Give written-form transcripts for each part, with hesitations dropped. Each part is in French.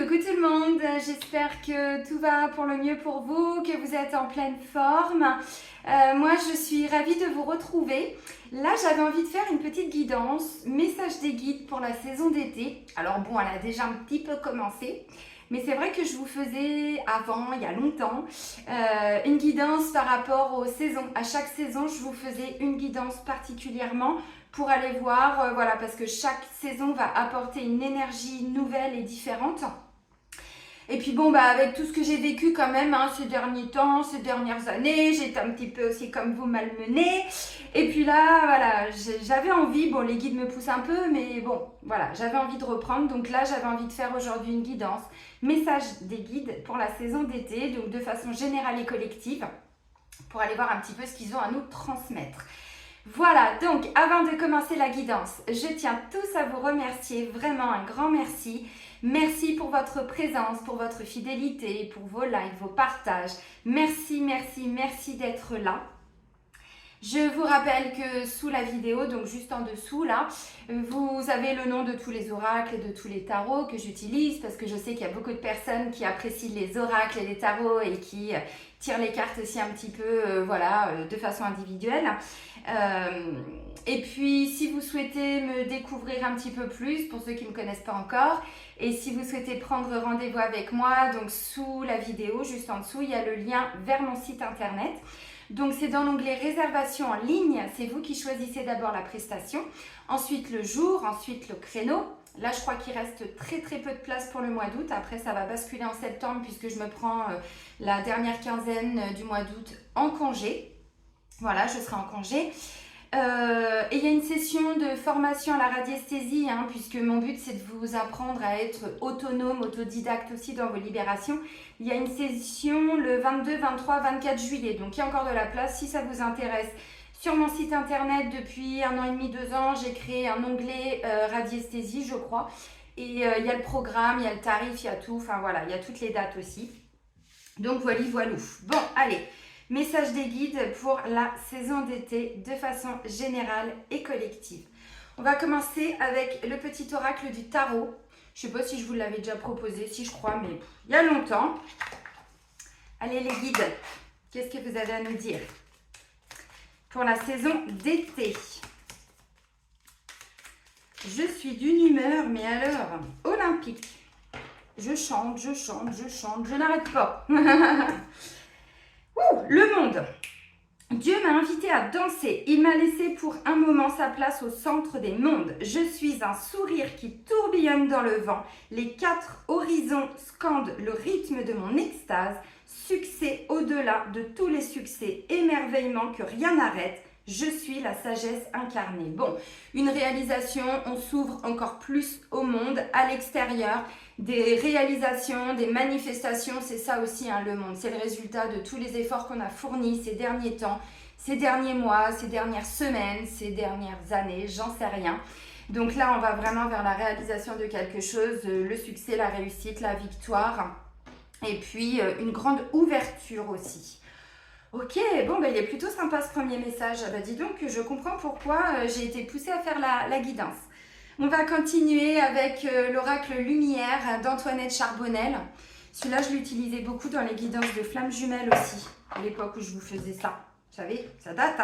Coucou tout le monde, j'espère que tout va pour le mieux pour vous, que vous êtes en pleine forme. Moi je suis ravie de vous retrouver. Là j'avais envie de faire une petite guidance, message des guides pour la saison d'été. Alors bon, elle a déjà un petit peu commencé, mais c'est vrai que je vous faisais avant, il y a longtemps, une guidance par rapport aux saisons. À chaque saison je vous faisais une guidance particulièrement pour aller voir, voilà, parce que chaque saison va apporter une énergie nouvelle et différente. Et puis bon, bah avec tout ce que j'ai vécu quand même ces derniers temps, ces dernières années, j'étais un petit peu aussi comme vous malmenée. Et puis là, voilà, j'avais envie, bon les guides me poussent un peu, mais bon, voilà, j'avais envie de reprendre. Donc là, j'avais envie de faire aujourd'hui une guidance, message des guides pour la saison d'été, donc de façon générale et collective, pour aller voir un petit peu ce qu'ils ont à nous transmettre. Voilà, donc avant de commencer la guidance, je tiens tous à vous remercier, vraiment un grand merci. Merci pour votre présence, pour votre fidélité, pour vos likes, vos partages. Merci, merci, merci d'être là. Je vous rappelle que sous la vidéo, donc juste en dessous là, vous avez le nom de tous les oracles et de tous les tarots que j'utilise parce que je sais qu'il y a beaucoup de personnes qui apprécient les oracles et les tarots et qui tirent les cartes aussi un petit peu de façon individuelle. Et puis si vous souhaitez me découvrir un petit peu plus, pour ceux qui ne me connaissent pas encore, et si vous souhaitez prendre rendez-vous avec moi, donc sous la vidéo, juste en dessous, il y a le lien vers mon site internet. Donc c'est dans l'onglet réservation en ligne, c'est vous qui choisissez d'abord la prestation, ensuite le jour, ensuite le créneau. Là je crois qu'il reste très peu de place pour le mois d'août, après ça va basculer en septembre puisque je me prends la dernière quinzaine du mois d'août en congé. Voilà, je serai en congé. Et il y a une session de formation à la radiesthésie, puisque mon but c'est de vous apprendre à être autonome, autodidacte aussi dans vos libérations. Il y a une session le 22, 23, 24 juillet, donc il y a encore de la place si ça vous intéresse. Sur mon site internet, depuis 1 an et demi, 2 ans, j'ai créé un onglet radiesthésie, je crois. Et il y a le programme, il y a le tarif, il y a tout, enfin voilà, il y a toutes les dates aussi. Donc voilà. Bon, allez. Message des guides pour la saison d'été de façon générale et collective. On va commencer avec le petit oracle du tarot. Je ne sais pas si je vous l'avais déjà proposé, si je crois, mais il y a longtemps. Allez les guides, qu'est-ce que vous avez à nous dire pour la saison d'été? Je suis d'une humeur, mais alors, olympique. Je chante, je n'arrête pas. Le monde. Dieu m'a invité à danser. Il m'a laissé pour un moment sa place au centre des mondes. Je suis un sourire qui tourbillonne dans le vent. Les 4 horizons scandent le rythme de mon extase. Succès au-delà de tous les succès. Émerveillement que rien n'arrête. Je suis la sagesse incarnée. Bon, une réalisation, on s'ouvre encore plus au monde, à l'extérieur. Des réalisations, des manifestations, c'est ça aussi le monde. C'est le résultat de tous les efforts qu'on a fournis ces derniers temps, ces derniers mois, ces dernières semaines, ces dernières années, j'en sais rien. Donc là, on va vraiment vers la réalisation de quelque chose, le succès, la réussite, la victoire. Et puis, une grande ouverture aussi. Ok, bon, il est plutôt sympa ce premier message. Bah, dis donc, je comprends pourquoi j'ai été poussée à faire la guidance. On va continuer avec l'oracle Lumière d'Antoinette Charbonnel. Celui-là, je l'utilisais beaucoup dans les guidances de flammes jumelles aussi, à l'époque où je vous faisais ça. Vous savez, ça date,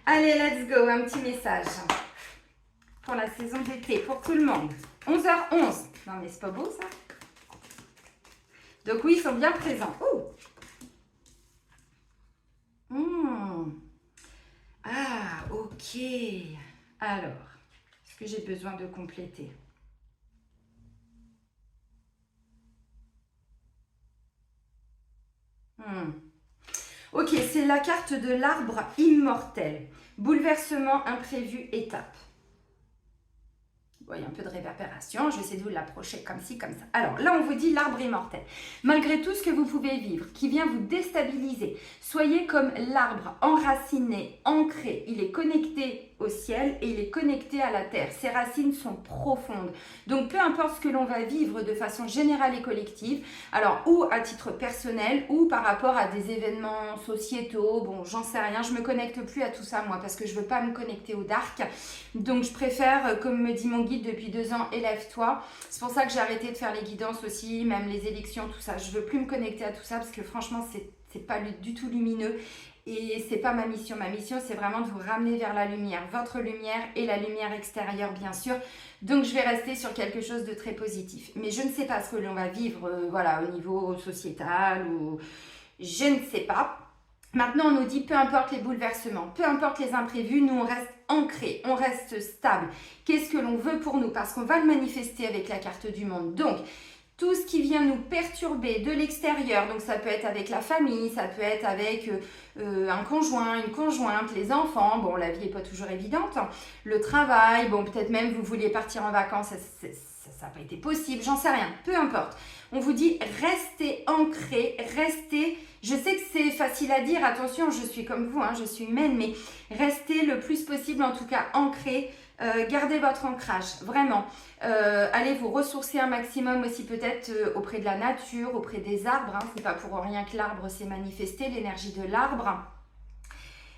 Allez, let's go, un petit message pour la saison d'été, pour tout le monde. 11h11. Non, mais c'est pas beau, ça? Donc oui, ils sont bien présents. Ah, ok. Alors, est-ce que j'ai besoin de compléter? Ok, c'est la carte de l'arbre immortel. Bouleversement imprévu, étape. Bon, il y a un peu de réverbération, je vais essayer de vous l'approcher comme ci, comme ça. Alors là, on vous dit l'arbre immortel. Malgré tout ce que vous pouvez vivre, qui vient vous déstabiliser, soyez comme l'arbre enraciné, ancré. Il est connecté au ciel et il est connecté à la terre. Ses racines sont profondes. Donc peu importe ce que l'on va vivre de façon générale et collective, alors ou à titre personnel ou par rapport à des événements sociétaux, bon j'en sais rien, je me connecte plus à tout ça moi parce que je veux pas me connecter au dark. Donc je préfère, comme me dit mon guide depuis 2 ans, élève-toi. C'est pour ça que j'ai arrêté de faire les guidances aussi, même les élections, tout ça. Je veux plus me connecter à tout ça parce que franchement c'est pas du tout lumineux. Et c'est pas ma mission. Ma mission, c'est vraiment de vous ramener vers la lumière, votre lumière et la lumière extérieure, bien sûr. Donc, je vais rester sur quelque chose de très positif. Mais je ne sais pas ce que l'on va vivre, voilà, au niveau sociétal ou je ne sais pas. Maintenant, on nous dit, peu importe les bouleversements, peu importe les imprévus, nous, on reste ancrés, on reste stable. Qu'est-ce que l'on veut pour nous? Parce qu'on va le manifester avec la carte du monde. Donc, tout ce qui vient nous perturber de l'extérieur, donc ça peut être avec la famille, ça peut être avec un conjoint, une conjointe, les enfants, bon la vie n'est pas toujours évidente, le travail, bon peut-être même vous vouliez partir en vacances, ça n'a pas été possible, j'en sais rien, peu importe. On vous dit restez ancrés, restez, je sais que c'est facile à dire, attention je suis comme vous, je suis humaine, mais restez le plus possible en tout cas ancrés. Gardez votre ancrage, vraiment. Allez vous ressourcer un maximum aussi peut-être auprès de la nature, auprès des arbres. C'est pas pour rien que l'arbre s'est manifesté, l'énergie de l'arbre.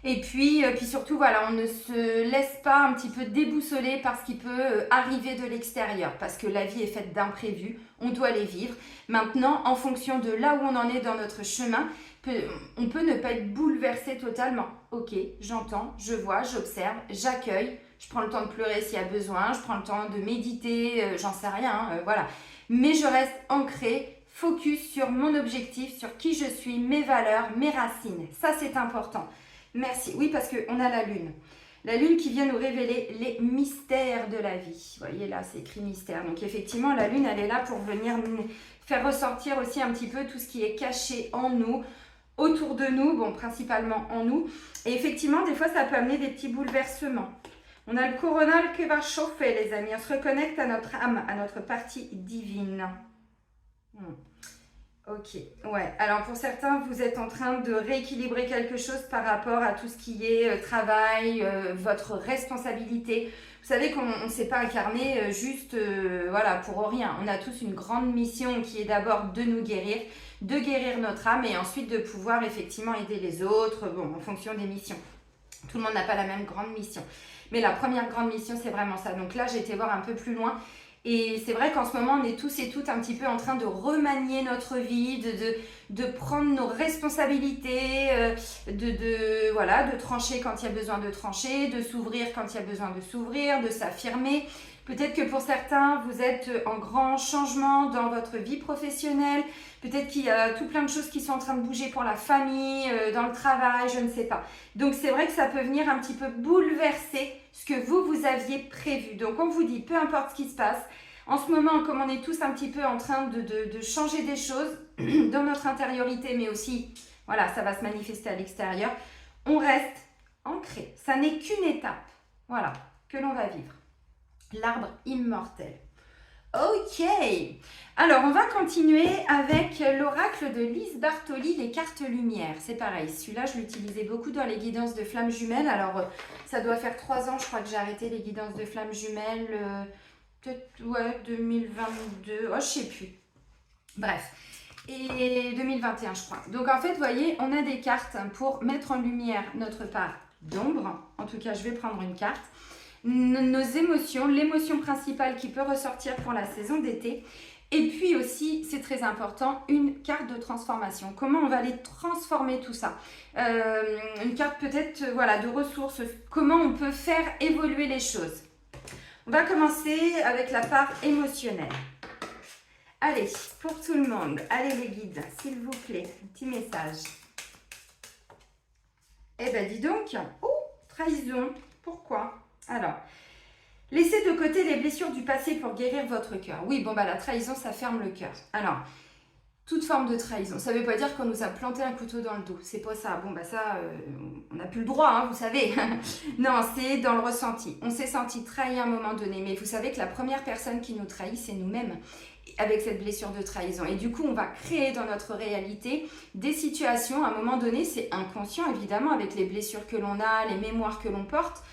Et puis surtout, voilà, on ne se laisse pas un petit peu déboussoler par ce qui peut arriver de l'extérieur. Parce que la vie est faite d'imprévus, on doit les vivre. Maintenant, en fonction de là où on en est dans notre chemin, on peut ne pas être bouleversé totalement. Ok, j'entends, je vois, j'observe, j'accueille. Je prends le temps de pleurer s'il y a besoin, je prends le temps de méditer, j'en sais rien, voilà. Mais je reste ancrée, focus sur mon objectif, sur qui je suis, mes valeurs, mes racines. Ça, c'est important. Merci. Oui, parce qu'on a la lune. La lune qui vient nous révéler les mystères de la vie. Vous voyez là, c'est écrit mystère. Donc effectivement, la lune, elle est là pour venir nous faire ressortir aussi un petit peu tout ce qui est caché en nous, autour de nous, bon, principalement en nous. Et effectivement, des fois, ça peut amener des petits bouleversements. On a le coronal qui va chauffer, les amis. On se reconnecte à notre âme, à notre partie divine. Ok, ouais. Alors pour certains, vous êtes en train de rééquilibrer quelque chose par rapport à tout ce qui est travail, votre responsabilité. Vous savez qu'on ne s'est pas incarné juste voilà, pour rien. On a tous une grande mission qui est d'abord de nous guérir, de guérir notre âme et ensuite de pouvoir effectivement aider les autres, bon, en fonction des missions. Tout le monde n'a pas la même grande mission. Mais la première grande mission, c'est vraiment ça. Donc là, j'ai été voir un peu plus loin. Et c'est vrai qu'en ce moment, on est tous et toutes un petit peu en train de remanier notre vie, de prendre nos responsabilités, voilà, de trancher quand il y a besoin de trancher, de s'ouvrir quand il y a besoin de s'ouvrir, de s'affirmer. Peut-être que pour certains, vous êtes en grand changement dans votre vie professionnelle. Peut-être qu'il y a tout plein de choses qui sont en train de bouger pour la famille, dans le travail, je ne sais pas. Donc c'est vrai que ça peut venir un petit peu bouleverser ce que vous aviez prévu. Donc on vous dit, peu importe ce qui se passe, en ce moment, comme on est tous un petit peu en train de changer des choses dans notre intériorité, mais aussi, voilà, ça va se manifester à l'extérieur, on reste ancré. Ça n'est qu'une étape, voilà, que l'on va vivre. L'arbre immortel. Ok, alors on va continuer avec l'oracle de Lise Bartoli, les cartes lumière. C'est pareil, celui-là je l'utilisais beaucoup dans les guidances de flammes jumelles. Alors ça doit faire 3 ans je crois que j'ai arrêté les guidances de flammes jumelles, peut-être ouais 2022, oh je sais plus. Bref, et 2021 je crois. Donc en fait vous voyez on a des cartes pour mettre en lumière notre part d'ombre. En tout cas je vais prendre une carte. Nos émotions, l'émotion principale qui peut ressortir pour la saison d'été. Et puis aussi, c'est très important, une carte de transformation. Comment on va aller transformer tout ça? Une carte peut-être voilà, de ressources. Comment on peut faire évoluer les choses? On va commencer avec la part émotionnelle. Allez, pour tout le monde, allez les guides, s'il vous plaît, un petit message. Eh ben dis donc, oh, trahison, pourquoi? Alors, laissez de côté les blessures du passé pour guérir votre cœur. Oui, bon, bah la trahison, ça ferme le cœur. Alors, toute forme de trahison, ça ne veut pas dire qu'on nous a planté un couteau dans le dos. C'est pas ça. Bon, bah ça, on n'a plus le droit, hein, vous savez. Non, c'est dans le ressenti. On s'est senti trahi à un moment donné. Mais vous savez que la première personne qui nous trahit, c'est nous-mêmes, avec cette blessure de trahison. Et du coup, on va créer dans notre réalité des situations, à un moment donné, c'est inconscient, évidemment, avec les blessures que l'on a, les mémoires que l'on porte.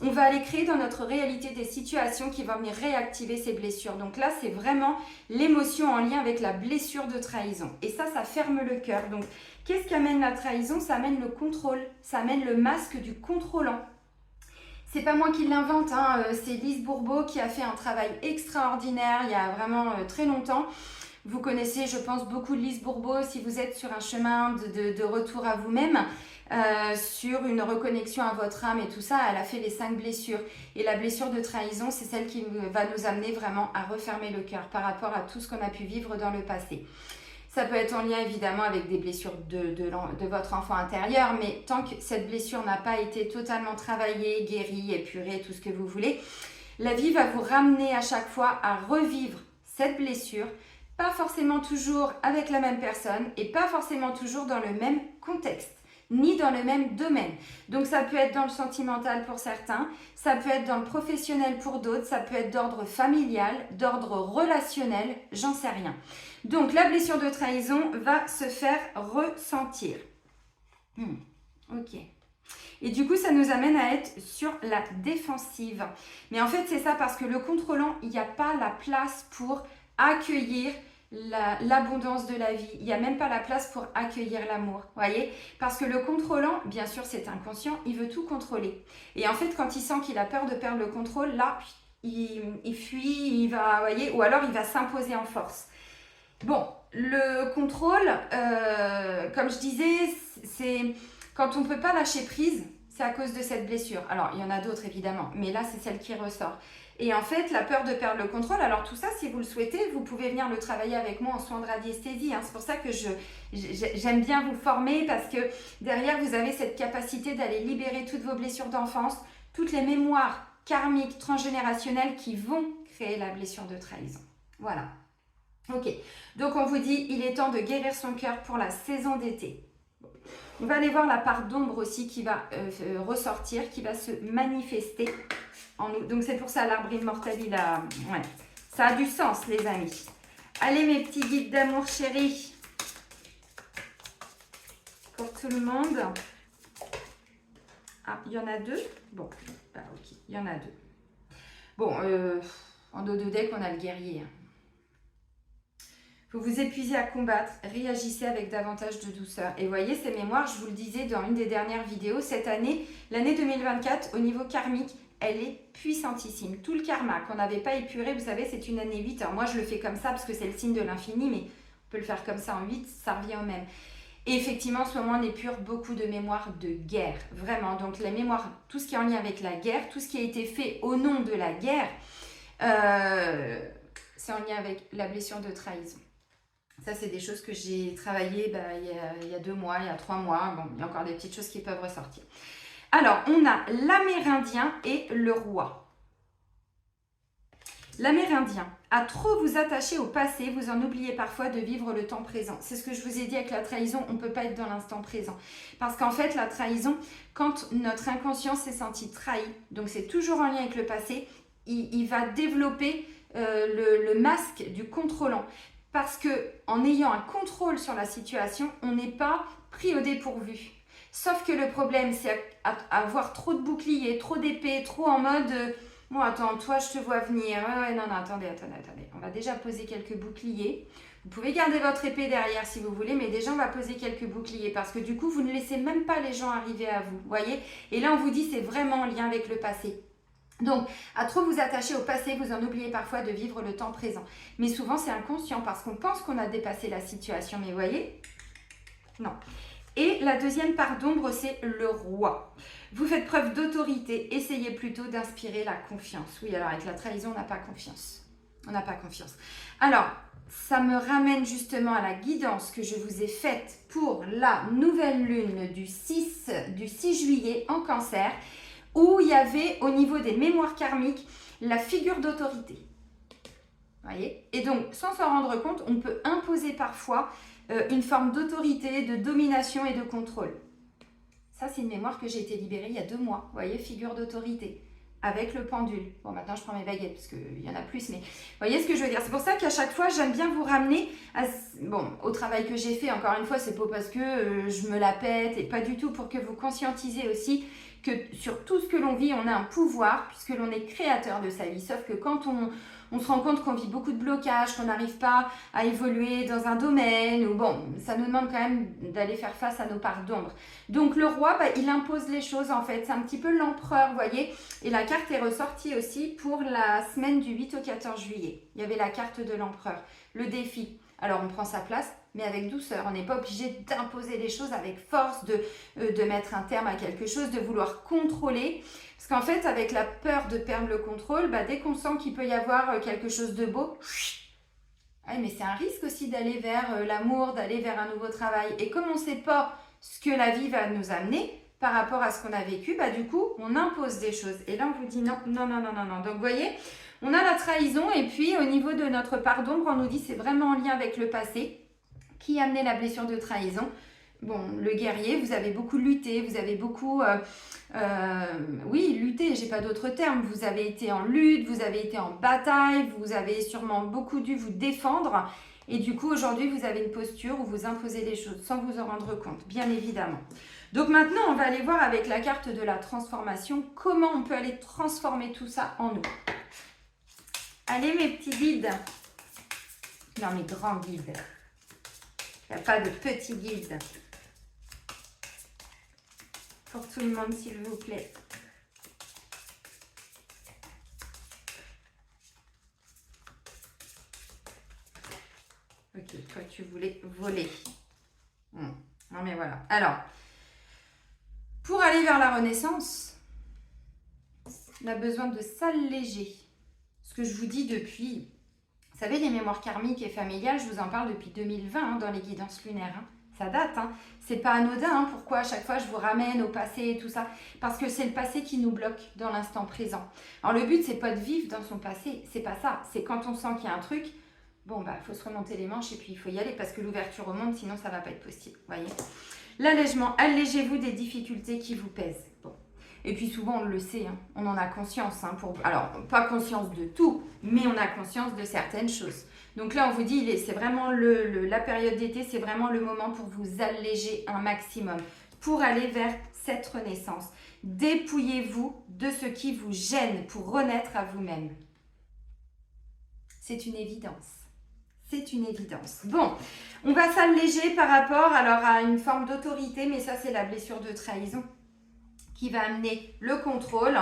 on va aller créer dans notre réalité des situations qui vont venir réactiver ces blessures. Donc là, c'est vraiment l'émotion en lien avec la blessure de trahison. Et ça ferme le cœur. Donc, qu'est-ce qui amène la trahison? Ça amène le contrôle, ça amène le masque du contrôlant. C'est pas moi qui l'invente, hein, c'est Lise Bourbeau qui a fait un travail extraordinaire il y a vraiment très longtemps. Vous connaissez, je pense, beaucoup de Lise Bourbeau si vous êtes sur un chemin de retour à vous-même, sur une reconnexion à votre âme et tout ça. Elle a fait les 5 blessures. Et la blessure de trahison, c'est celle qui va nous amener vraiment à refermer le cœur par rapport à tout ce qu'on a pu vivre dans le passé. Ça peut être en lien évidemment avec des blessures de votre enfant intérieur, mais tant que cette blessure n'a pas été totalement travaillée, guérie, épurée, tout ce que vous voulez, la vie va vous ramener à chaque fois à revivre cette blessure, pas forcément toujours avec la même personne et pas forcément toujours dans le même contexte, ni dans le même domaine. Donc ça peut être dans le sentimental pour certains, ça peut être dans le professionnel pour d'autres, ça peut être d'ordre familial, d'ordre relationnel, j'en sais rien. Donc la blessure de trahison va se faire ressentir. Ok. Et du coup, ça nous amène à être sur la défensive. Mais en fait, c'est ça parce que le contrôlant, il n'y a pas la place pour accueillir l'abondance de la vie. Il n'y a même pas la place pour accueillir l'amour, voyez? Parce que le contrôlant, bien sûr, c'est inconscient, il veut tout contrôler. Et en fait, quand il sent qu'il a peur de perdre le contrôle, là, il fuit, il va, voyez, ou alors il va s'imposer en force. Bon, le contrôle, comme je disais, c'est quand on ne peut pas lâcher prise, c'est à cause de cette blessure. Alors, il y en a d'autres évidemment, mais là, c'est celle qui ressort. Et en fait, la peur de perdre le contrôle, alors tout ça, si vous le souhaitez, vous pouvez venir le travailler avec moi en soins de radiesthésie. Hein. C'est pour ça que j'aime bien vous former parce que derrière, vous avez cette capacité d'aller libérer toutes vos blessures d'enfance, toutes les mémoires karmiques, transgénérationnelles qui vont créer la blessure de trahison. Voilà. Ok, donc on vous dit, il est temps de guérir son cœur pour la saison d'été. On va aller voir la part d'ombre aussi qui va ressortir, qui va se manifester en nous. Donc c'est pour ça l'arbre immortel, ouais, ça a du sens les amis. Allez mes petits guides d'amour chéris, pour tout le monde. Ah, il y en a 2. Bon, bah ok, il y en a 2. Bon, en dos de deck, on a le guerrier. Vous vous épuisez à combattre, réagissez avec davantage de douceur. Et voyez, ces mémoires, je vous le disais dans une des dernières vidéos, cette année, l'année 2024, au niveau karmique, elle est puissantissime. Tout le karma qu'on n'avait pas épuré, vous savez, c'est une année 8. Alors moi, je le fais comme ça parce que c'est le signe de l'infini, mais on peut le faire comme ça en 8, ça revient au même. Et effectivement, en ce moment, on épure beaucoup de mémoires de guerre, vraiment. Donc les mémoires, tout ce qui est en lien avec la guerre, tout ce qui a été fait au nom de la guerre, c'est en lien avec la blessure de trahison. Ça, c'est des choses que j'ai travaillées il y a 2 mois, il y a 3 mois. Bon, il y a encore des petites choses qui peuvent ressortir. Alors, on a l'Amérindien et le roi. L'Amérindien, à trop vous attacher au passé, vous en oubliez parfois de vivre le temps présent. C'est ce que je vous ai dit avec la trahison, on ne peut pas être dans l'instant présent. Parce qu'en fait, la trahison, quand notre inconscient s'est senti trahi, donc c'est toujours en lien avec le passé, il va développer le masque du contrôlant. Parce qu'en ayant un contrôle sur la situation, on n'est pas pris au dépourvu. Sauf que le problème, c'est avoir trop de boucliers, trop d'épées, trop en mode bon, attends, toi, je te vois venir. Ouais, non, attendez. On va déjà poser quelques boucliers. Vous pouvez garder votre épée derrière si vous voulez, mais déjà, on va poser quelques boucliers parce que du coup, vous ne laissez même pas les gens arriver à vous. Voyez? Et là, on vous dit, c'est vraiment en lien avec le passé. Donc, à trop vous attacher au passé, vous en oubliez parfois de vivre le temps présent. Mais souvent, c'est inconscient parce qu'on pense qu'on a dépassé la situation. Mais vous voyez? Non. Et la deuxième part d'ombre, c'est le roi. Vous faites preuve d'autorité. Essayez plutôt d'inspirer la confiance. Oui, alors avec la trahison, on n'a pas confiance. On n'a pas confiance. Alors, ça me ramène justement à la guidance que je vous ai faite pour la nouvelle lune du 6 juillet en Cancer, où il y avait au niveau des mémoires karmiques la figure d'autorité. Voyez? Et donc, sans s'en rendre compte, on peut imposer parfois une forme d'autorité, de domination et de contrôle. Ça, c'est une mémoire que j'ai été libérée il y a 2 mois. Vous voyez, figure d'autorité, avec le pendule. Bon, maintenant, je prends mes baguettes, parce qu'il y en a plus, mais vous voyez ce que je veux dire? C'est pour ça qu'à chaque fois, j'aime bien vous ramener au travail que j'ai fait. Encore une fois, c'est pas parce que je me la pète, et pas du tout, pour que vous conscientisez aussi que sur tout ce que l'on vit, on a un pouvoir puisque l'on est créateur de sa vie. Sauf que quand on se rend compte qu'on vit beaucoup de blocages, qu'on n'arrive pas à évoluer dans un domaine, ou bon, ça nous demande quand même d'aller faire face à nos parts d'ombre. Donc le roi, il impose les choses en fait, c'est un petit peu l'empereur, vous voyez. Et la carte est ressortie aussi pour la semaine du 8 au 14 juillet. Il y avait la carte de l'empereur, le défi. Alors on prend sa place, mais avec douceur. On n'est pas obligé d'imposer les choses avec force, de mettre un terme à quelque chose, de vouloir contrôler. Parce qu'en fait, avec la peur de perdre le contrôle, dès qu'on sent qu'il peut y avoir quelque chose de beau, mais c'est un risque aussi d'aller vers l'amour, d'aller vers un nouveau travail. Et comme on ne sait pas ce que la vie va nous amener par rapport à ce qu'on a vécu, du coup, on impose des choses. Et là, on vous dit non, non, non, non, non, non. Donc, vous voyez, on a la trahison et puis au niveau de notre part d'ombre, on nous dit c'est vraiment en lien avec le passé qui a amené la blessure de trahison. Bon, le guerrier, vous avez beaucoup lutté, vous avez beaucoup, oui, lutté, j'ai pas d'autre terme, vous avez été en lutte, vous avez été en bataille, vous avez sûrement beaucoup dû vous défendre et du coup aujourd'hui vous avez une posture où vous imposez les choses sans vous en rendre compte, bien évidemment. Donc maintenant on va aller voir avec la carte de la transformation comment on peut aller transformer tout ça en nous. Allez mes petits guides, non mes grands guides, il n'y a pas de petits guides. Pour tout le monde, s'il vous plaît. Ok, toi, tu voulais voler. Non, mais voilà. Alors, pour aller vers la renaissance, on a besoin de s'alléger. Ce que je vous dis depuis, vous savez, les mémoires karmiques et familiales, je vous en parle depuis 2020 dans les guidances lunaires. Ça date, c'est pas anodin. Pourquoi à chaque fois je vous ramène au passé et tout ça? Parce que c'est le passé qui nous bloque dans l'instant présent. Alors le but c'est pas de vivre dans son passé, c'est pas ça. C'est quand on sent qu'il y a un truc, bon faut se remonter les manches et puis il faut y aller parce que l'ouverture au monde, sinon ça va pas être possible. Voyez. L'allègement, allégez-vous des difficultés qui vous pèsent. Bon. Et puis souvent on le sait, on en a conscience. Alors pas conscience de tout, mais on a conscience de certaines choses. Donc là, on vous dit, c'est vraiment la période d'été, c'est vraiment le moment pour vous alléger un maximum, pour aller vers cette renaissance. Dépouillez-vous de ce qui vous gêne pour renaître à vous-même. C'est une évidence. C'est une évidence. Bon, on va s'alléger par rapport à une forme d'autorité, mais ça, c'est la blessure de trahison qui va amener le contrôle.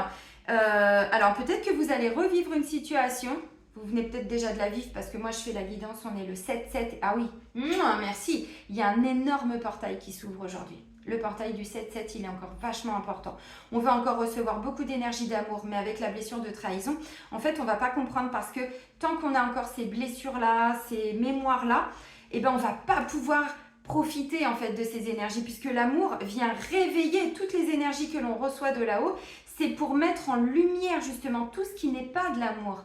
Alors, peut-être que vous allez revivre une situation. Vous venez peut-être déjà de la vivre parce que moi je fais la guidance, on est le 7-7. Ah oui, merci. Il y a un énorme portail qui s'ouvre aujourd'hui. Le portail du 7-7, il est encore vachement important. On va encore recevoir beaucoup d'énergie d'amour, mais avec la blessure de trahison, en fait, on ne va pas comprendre parce que tant qu'on a encore ces blessures-là, ces mémoires-là, on ne va pas pouvoir profiter en fait de ces énergies puisque l'amour vient réveiller toutes les énergies que l'on reçoit de là-haut. C'est pour mettre en lumière justement tout ce qui n'est pas de l'amour.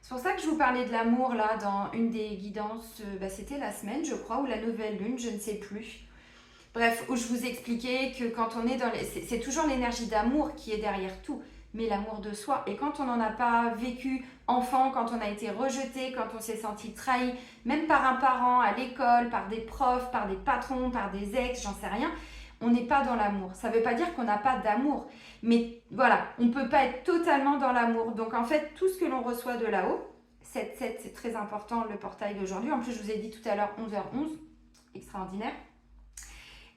C'est pour ça que je vous parlais de l'amour là dans une des guidances, c'était la semaine je crois, ou la nouvelle lune, je ne sais plus. Bref, où je vous expliquais que quand on est dans c'est toujours l'énergie d'amour qui est derrière tout, mais l'amour de soi. Et quand on n'en a pas vécu enfant, quand on a été rejeté, quand on s'est senti trahi, même par un parent à l'école, par des profs, par des patrons, par des ex, j'en sais rien, on n'est pas dans l'amour. Ça ne veut pas dire qu'on n'a pas d'amour. Mais voilà, on ne peut pas être totalement dans l'amour. Donc en fait, tout ce que l'on reçoit de là-haut, 7-7, c'est très important, le portail d'aujourd'hui. En plus, je vous ai dit tout à l'heure 11h11, extraordinaire.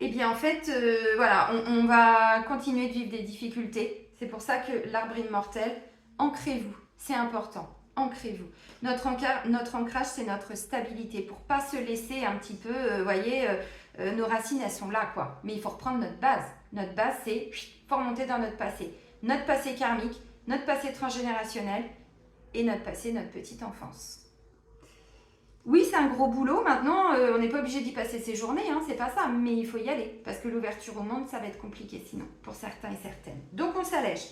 Et bien en fait, voilà, on va continuer de vivre des difficultés. C'est pour ça que l'arbre immortel, ancrez-vous, c'est important. Ancrez-vous. Notre ancrage, c'est notre stabilité pour pas se laisser un petit peu, nos racines, elles sont là, quoi. Mais il faut reprendre notre base. Notre base, c'est faut remonter dans notre passé karmique, notre passé transgénérationnel et notre passé, notre petite enfance. Oui, c'est un gros boulot. Maintenant, on n'est pas obligé d'y passer ses journées, c'est pas ça. Mais il faut y aller parce que l'ouverture au monde, ça va être compliqué sinon, pour certains et certaines. Donc, on s'allège.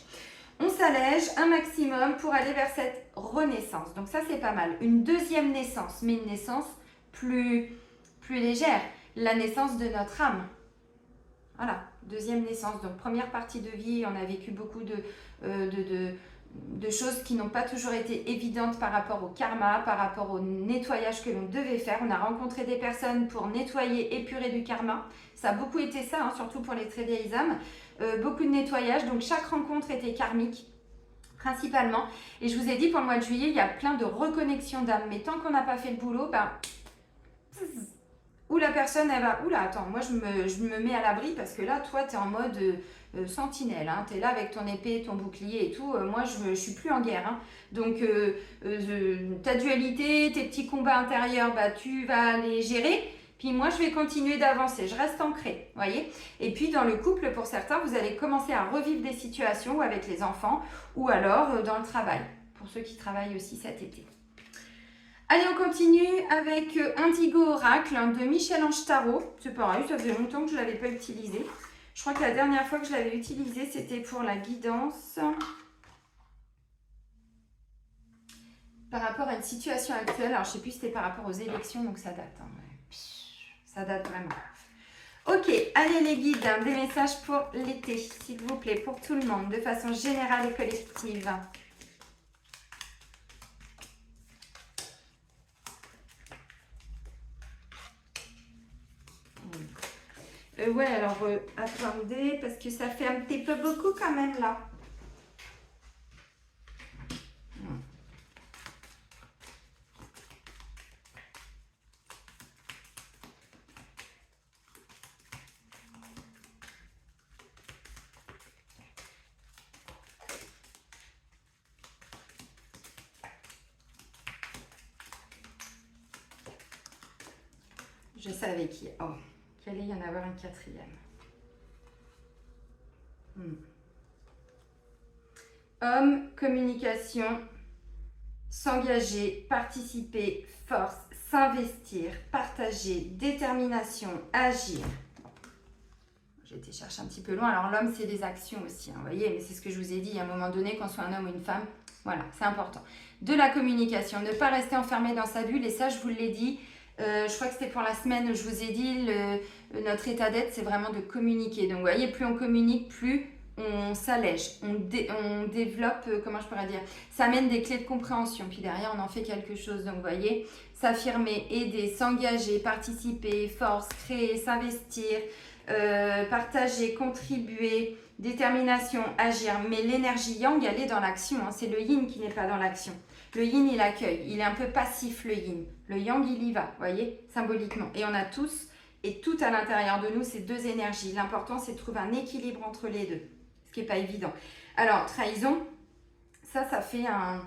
On s'allège un maximum pour aller vers cette renaissance. Donc ça, c'est pas mal. Une deuxième naissance, mais une naissance plus légère. La naissance de notre âme. Voilà, deuxième naissance. Donc première partie de vie, on a vécu beaucoup de choses qui n'ont pas toujours été évidentes par rapport au karma, par rapport au nettoyage que l'on devait faire. On a rencontré des personnes pour nettoyer, épurer du karma. Ça a beaucoup été ça, surtout pour les très vieilles âmes. beaucoup de nettoyage. Donc chaque rencontre était karmique principalement. Et je vous ai dit, pour le mois de juillet, il y a plein de reconnexions d'âme. Mais tant qu'on n'a pas fait le boulot, ben, où la personne, elle va, oula, attends, moi je me mets à l'abri parce que là, toi, tu es en mode sentinelle. Hein, tu es là avec ton épée, ton bouclier et tout. Moi, je suis plus en guerre. Hein. Donc, ta dualité, tes petits combats intérieurs, bah, tu vas les gérer. Puis moi, je vais continuer d'avancer. Je reste ancrée, voyez. Et puis, dans le couple, pour certains, vous allez commencer à revivre des situations avec les enfants ou alors dans le travail, pour ceux qui travaillent aussi cet été. Allez, on continue avec Indigo Oracle de Michel-Ange Tarot. C'est pareil, ça faisait longtemps que je ne l'avais pas utilisé. Je crois que la dernière fois que je l'avais utilisé, c'était pour la guidance par rapport à une situation actuelle. Alors, je ne sais plus si c'était par rapport aux élections, donc ça date. Hein. Ça date vraiment. Ok, allez les guides, hein, des messages pour l'été, s'il vous plaît, pour tout le monde, de façon générale et collective. Ouais, alors attendez, parce que ça fait un petit peu beaucoup quand même là. Je savais qu'il allait y en avoir un quatrième. Homme, communication, s'engager, participer, force, s'investir, partager, détermination, agir. J'ai été chercher un petit peu loin. Alors l'homme, c'est des actions aussi, hein, vous voyez, mais c'est ce que je vous ai dit à un moment donné, qu'on soit un homme ou une femme. Voilà, c'est important. De la communication, ne pas rester enfermé dans sa bulle, et ça, je vous l'ai dit. Je crois que c'était pour la semaine où je vous ai dit, notre état d'être, c'est vraiment de communiquer. Donc, vous voyez, plus on communique, plus on s'allège, on développe, comment je pourrais dire, ça amène des clés de compréhension. Puis derrière, on en fait quelque chose. Donc, vous voyez, s'affirmer, aider, s'engager, participer, force, créer, s'investir, partager, contribuer, détermination, agir. Mais l'énergie yang, elle est dans l'action. Hein. C'est le yin qui n'est pas dans l'action. Le yin, il accueille. Il est un peu passif, le yin. Le yang, il y va, vous voyez, symboliquement. Et on a tous et tout à l'intérieur de nous ces deux énergies. L'important, c'est de trouver un équilibre entre les deux, ce qui n'est pas évident. Alors, trahison, ça fait un...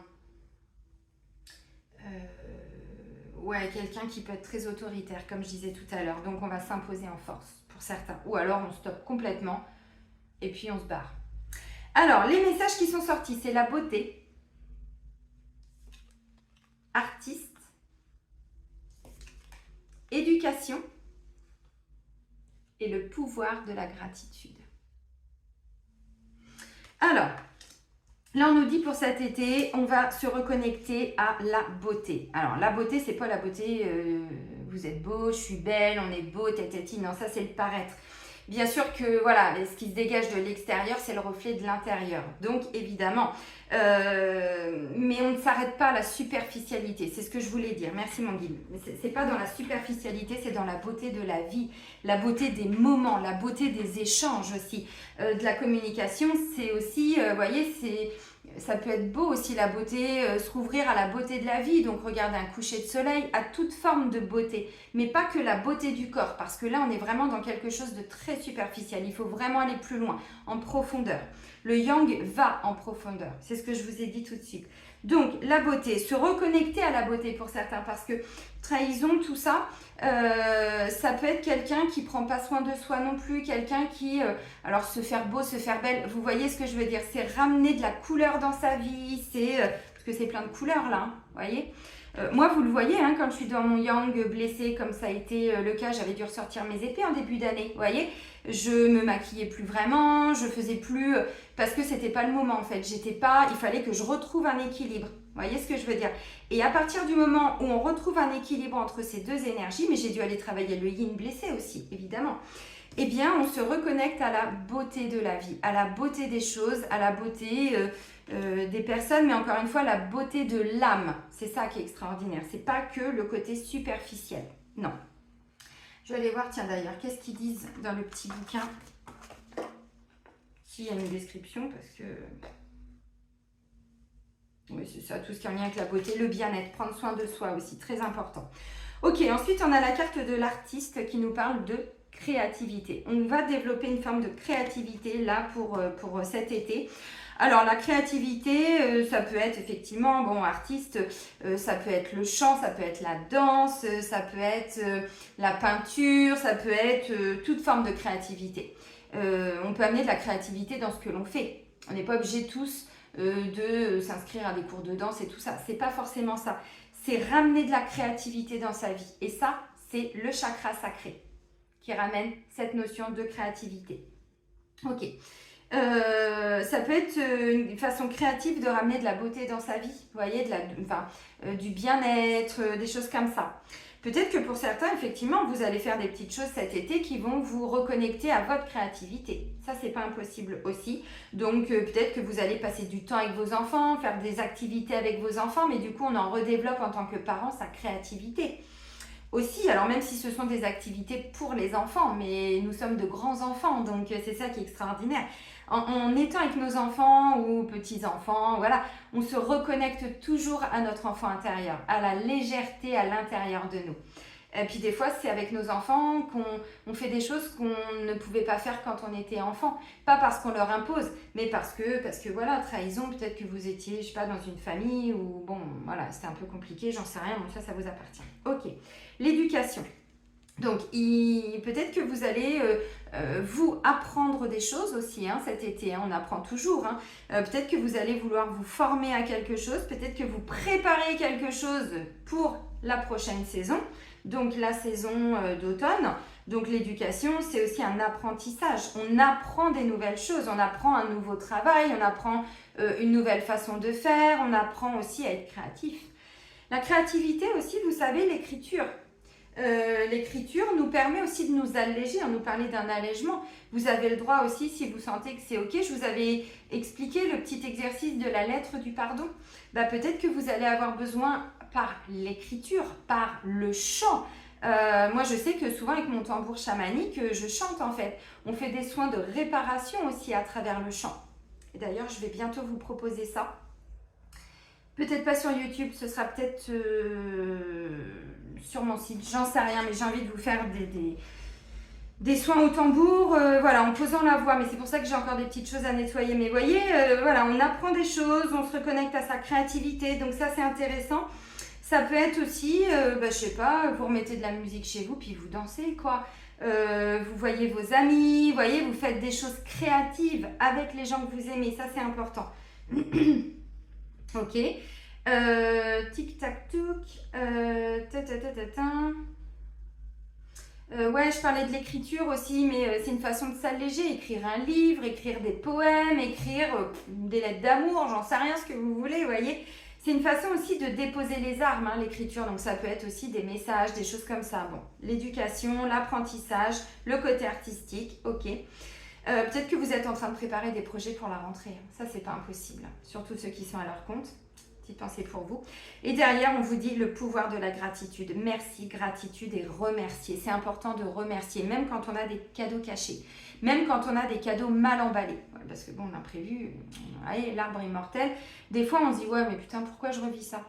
ouais, quelqu'un qui peut être très autoritaire, comme je disais tout à l'heure. Donc, on va s'imposer en force pour certains. Ou alors, on stoppe complètement et puis on se barre. Alors, les messages qui sont sortis, c'est la beauté, artiste, éducation et le pouvoir de la gratitude. Alors, là on nous dit pour cet été, on va se reconnecter à la beauté. Alors la beauté, c'est pas la beauté, vous êtes beau, je suis belle, on est beau, tatati, non, ça c'est le paraître. Bien sûr que voilà, ce qui se dégage de l'extérieur, c'est le reflet de l'intérieur. Donc évidemment, mais on ne s'arrête pas à la superficialité. C'est ce que je voulais dire. Merci mon guide. C'est pas dans la superficialité, c'est dans la beauté de la vie, la beauté des moments, la beauté des échanges aussi. De la communication, c'est aussi, vous voyez, ça peut être beau aussi la beauté, se rouvrir à la beauté de la vie, donc regarder un coucher de soleil, à toute forme de beauté, mais pas que la beauté du corps, parce que là on est vraiment dans quelque chose de très superficiel, il faut vraiment aller plus loin, en profondeur. Le yang va en profondeur, c'est ce que je vous ai dit tout de suite. Donc la beauté, se reconnecter à la beauté pour certains, parce que trahison, tout ça, ça peut être quelqu'un qui prend pas soin de soi non plus, quelqu'un qui, alors se faire beau, se faire belle, vous voyez ce que je veux dire, c'est ramener de la couleur dans sa vie, c'est parce que c'est plein de couleurs là, hein, vous voyez. Moi, vous le voyez, hein, quand je suis dans mon yang blessé, comme ça a été le cas, j'avais dû ressortir mes épées en début d'année, vous voyez. Je me maquillais plus vraiment, je faisais plus, parce que c'était pas le moment en fait, il fallait que je retrouve un équilibre, vous voyez ce que je veux dire. Et à partir du moment où on retrouve un équilibre entre ces deux énergies, mais j'ai dû aller travailler le yin blessé aussi, évidemment, eh bien on se reconnecte à la beauté de la vie, à la beauté des choses, à la beauté des personnes, mais encore une fois, la beauté de l'âme. C'est ça qui est extraordinaire. C'est pas que le côté superficiel. Non. Je vais aller voir, tiens d'ailleurs, qu'est-ce qu'ils disent dans le petit bouquin. s'il y a une description, parce que... Oui, c'est ça, tout ce qui est en lien avec la beauté, le bien-être, prendre soin de soi aussi, très important. Ok, ensuite on a la carte de l'artiste qui nous parle de créativité. On va développer une forme de créativité là pour cet été. Alors la créativité, ça peut être effectivement, bon, artiste, ça peut être le chant, ça peut être la danse, ça peut être la peinture, ça peut être toute forme de créativité. On peut amener de la créativité dans ce que l'on fait. On n'est pas obligé tous de s'inscrire à des cours de danse et tout ça. C'est pas forcément ça. C'est ramener de la créativité dans sa vie. Et ça, c'est le chakra sacré qui ramène cette notion de créativité. Ok. Ça peut être une façon créative de ramener de la beauté dans sa vie, vous voyez, du bien-être, des choses comme ça. Peut-être que pour certains, effectivement, vous allez faire des petites choses cet été qui vont vous reconnecter à votre créativité. Ça, c'est pas impossible aussi. Donc, peut-être que vous allez passer du temps avec vos enfants, faire des activités avec vos enfants, mais du coup, on en redéveloppe en tant que parent sa créativité. Aussi, alors même si ce sont des activités pour les enfants, mais nous sommes de grands enfants, donc c'est ça qui est extraordinaire. En étant avec nos enfants ou petits-enfants, voilà, on se reconnecte toujours à notre enfant intérieur, à la légèreté à l'intérieur de nous. Et puis des fois, c'est avec nos enfants qu'on fait des choses qu'on ne pouvait pas faire quand on était enfant. Pas parce qu'on leur impose, mais parce que voilà, trahison, peut-être que vous étiez, je sais pas, dans une famille ou bon, voilà, c'était un peu compliqué, j'en sais rien, bon ça vous appartient. Ok, l'éducation. Donc, peut-être que vous allez vous apprendre des choses aussi cet été, on apprend toujours. Peut-être que vous allez vouloir vous former à quelque chose, peut-être que vous préparez quelque chose pour la prochaine saison, donc la saison d'automne. Donc l'éducation, c'est aussi un apprentissage. On apprend des nouvelles choses, on apprend un nouveau travail, on apprend une nouvelle façon de faire, on apprend aussi à être créatif. La créativité aussi, vous savez, l'écriture. L'écriture nous permet aussi de nous alléger, on nous parlait d'un allègement. Vous avez le droit aussi, si vous sentez que c'est ok, je vous avais expliqué le petit exercice de la lettre du pardon. Peut-être que vous allez avoir besoin par l'écriture, par le chant. Moi je sais que souvent avec mon tambour chamanique, je chante en fait. On fait des soins de réparation aussi à travers le chant. Et d'ailleurs je vais bientôt vous proposer ça. Peut-être pas sur YouTube, ce sera peut-être sur mon site, j'en sais rien, mais j'ai envie de vous faire des soins au tambour, voilà, en posant la voix, mais c'est pour ça que j'ai encore des petites choses à nettoyer. Mais vous voyez, voilà, on apprend des choses, on se reconnecte à sa créativité, donc ça c'est intéressant. Ça peut être aussi, je sais pas, vous remettez de la musique chez vous, puis vous dansez, quoi. Vous voyez vos amis, vous voyez, vous faites des choses créatives avec les gens que vous aimez, ça c'est important. Ok. Tic-tac-touc. Ouais, je parlais de l'écriture aussi, mais c'est une façon de s'alléger. Écrire un livre, écrire des poèmes, écrire des lettres d'amour, j'en sais rien, ce que vous voulez, vous voyez. C'est une façon aussi de déposer les armes, l'écriture. Donc ça peut être aussi des messages, des choses comme ça. Bon, l'éducation, l'apprentissage, le côté artistique, ok. Peut-être que vous êtes en train de préparer des projets pour la rentrée. Ça, c'est pas impossible. Surtout ceux qui sont à leur compte. Petite pensée pour vous. Et derrière, on vous dit le pouvoir de la gratitude. Merci, gratitude et remercier. C'est important de remercier, même quand on a des cadeaux cachés. Même quand on a des cadeaux mal emballés. Ouais, parce que bon, on a prévu, allez, l'arbre est mortel. Des fois, on se dit, ouais, mais putain, pourquoi je revis ça?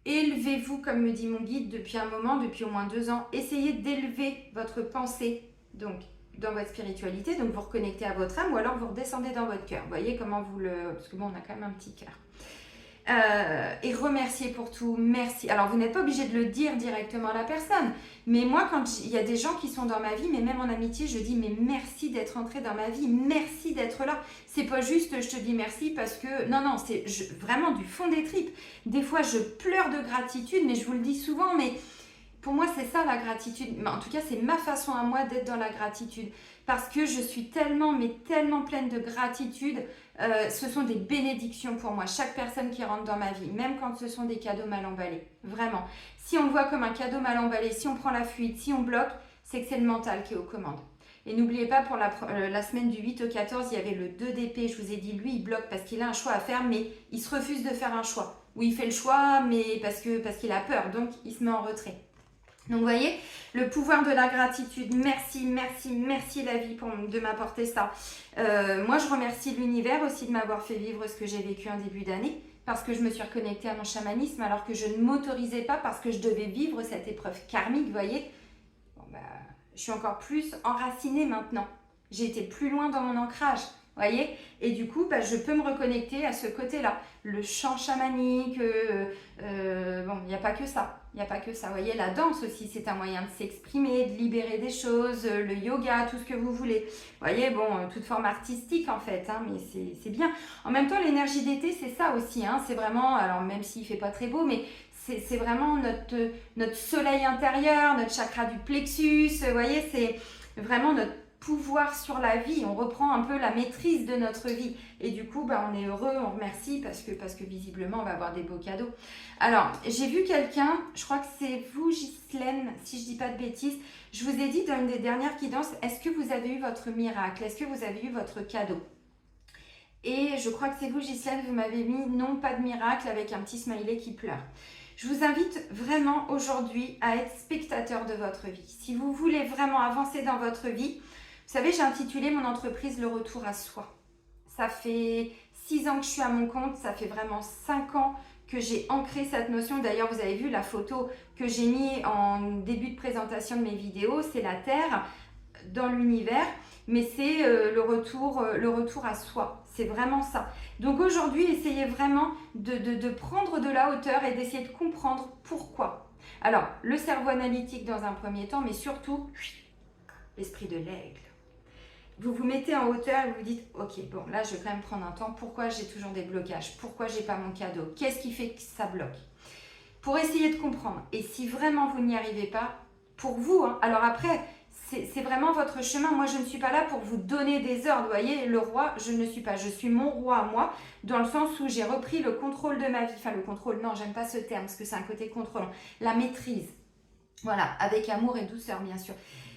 Élevez-vous, comme me dit mon guide, depuis un moment, depuis au moins 2 ans. Essayez d'élever votre pensée. Donc, dans votre spiritualité, donc vous reconnectez à votre âme ou alors vous redescendez dans votre cœur. Vous voyez comment vous le... Parce que bon, on a quand même un petit cœur. Et remercier pour tout, merci. Alors, vous n'êtes pas obligé de le dire directement à la personne, mais moi, quand il y a des gens qui sont dans ma vie, mais même en amitié, je dis, mais merci d'être entré dans ma vie, merci d'être là. C'est pas juste, je te dis merci parce que... Non, c'est vraiment du fond des tripes. Des fois, je pleure de gratitude, mais je vous le dis souvent, mais... Pour moi, c'est ça la gratitude. En tout cas, c'est ma façon à moi d'être dans la gratitude. Parce que je suis tellement, mais tellement pleine de gratitude. Ce sont des bénédictions pour moi. Chaque personne qui rentre dans ma vie, même quand ce sont des cadeaux mal emballés. Vraiment. Si on le voit comme un cadeau mal emballé, si on prend la fuite, si on bloque, c'est que c'est le mental qui est aux commandes. Et n'oubliez pas, pour la semaine du 8 au 14, il y avait le 2 d'épée. Je vous ai dit, lui, il bloque parce qu'il a un choix à faire, mais il se refuse de faire un choix. Ou il fait le choix, mais parce qu'il a peur. Donc, il se met en retrait. Donc vous voyez, le pouvoir de la gratitude. Merci, merci, merci la vie de m'apporter ça. Moi je remercie l'univers aussi de m'avoir fait vivre ce que j'ai vécu en début d'année, parce que je me suis reconnectée à mon chamanisme alors que je ne m'autorisais pas, parce que je devais vivre cette épreuve karmique, vous voyez. Bon, bah, je suis encore plus enracinée maintenant. J'ai été plus loin dans mon ancrage. Voyez, et du coup, bah, je peux me reconnecter à ce côté-là. Le chant chamanique, bon, il n'y a pas que ça. Il n'y a pas que ça. Vous voyez, la danse aussi, c'est un moyen de s'exprimer, de libérer des choses, le yoga, tout ce que vous voulez. Vous voyez, bon, toute forme artistique en fait, hein, mais c'est bien. En même temps, l'énergie d'été, c'est ça aussi. Hein, c'est vraiment, alors même s'il ne fait pas très beau, mais c'est vraiment notre soleil intérieur, notre chakra du plexus. Vous voyez, c'est vraiment notre pouvoir sur la vie, on reprend un peu la maîtrise de notre vie et du coup bah, on est heureux, on remercie parce que visiblement on va avoir des beaux cadeaux. Alors j'ai vu quelqu'un, je crois que c'est vous Ghislaine, si je dis pas de bêtises, je vous ai dit dans une des dernières guidances, est-ce que vous avez eu votre miracle, est-ce que vous avez eu votre cadeau? Et je crois que c'est vous Ghislaine, vous m'avez mis non pas de miracle avec un petit smiley qui pleure. Je vous invite vraiment aujourd'hui à être spectateur de votre vie. Si vous voulez vraiment avancer dans votre vie, vous savez, j'ai intitulé mon entreprise Le Retour à Soi. Ça fait 6 ans que je suis à mon compte, ça fait vraiment 5 ans que j'ai ancré cette notion. D'ailleurs, vous avez vu la photo que j'ai mise en début de présentation de mes vidéos, c'est la Terre dans l'univers, mais c'est le retour à soi. C'est vraiment ça. Donc aujourd'hui, essayez vraiment de prendre de la hauteur et d'essayer de comprendre pourquoi. Alors, le cerveau analytique dans un premier temps, mais surtout l'esprit de l'aigle. Vous vous mettez en hauteur et vous vous dites « Ok, bon, là, je vais quand même prendre un temps. Pourquoi j'ai toujours des blocages? Pourquoi j'ai pas mon cadeau? Qu'est-ce qui fait que ça bloque ?» Pour essayer de comprendre. Et si vraiment vous n'y arrivez pas, pour vous, hein, alors après, c'est vraiment votre chemin. Moi, je ne suis pas là pour vous donner des ordres. Vous voyez, le roi, je ne suis pas. Je suis mon roi à moi, dans le sens où j'ai repris le contrôle de ma vie. Enfin, le contrôle, non, j'aime pas ce terme, parce que c'est un côté contrôlant. La maîtrise. Voilà, avec amour et douceur, bien sûr.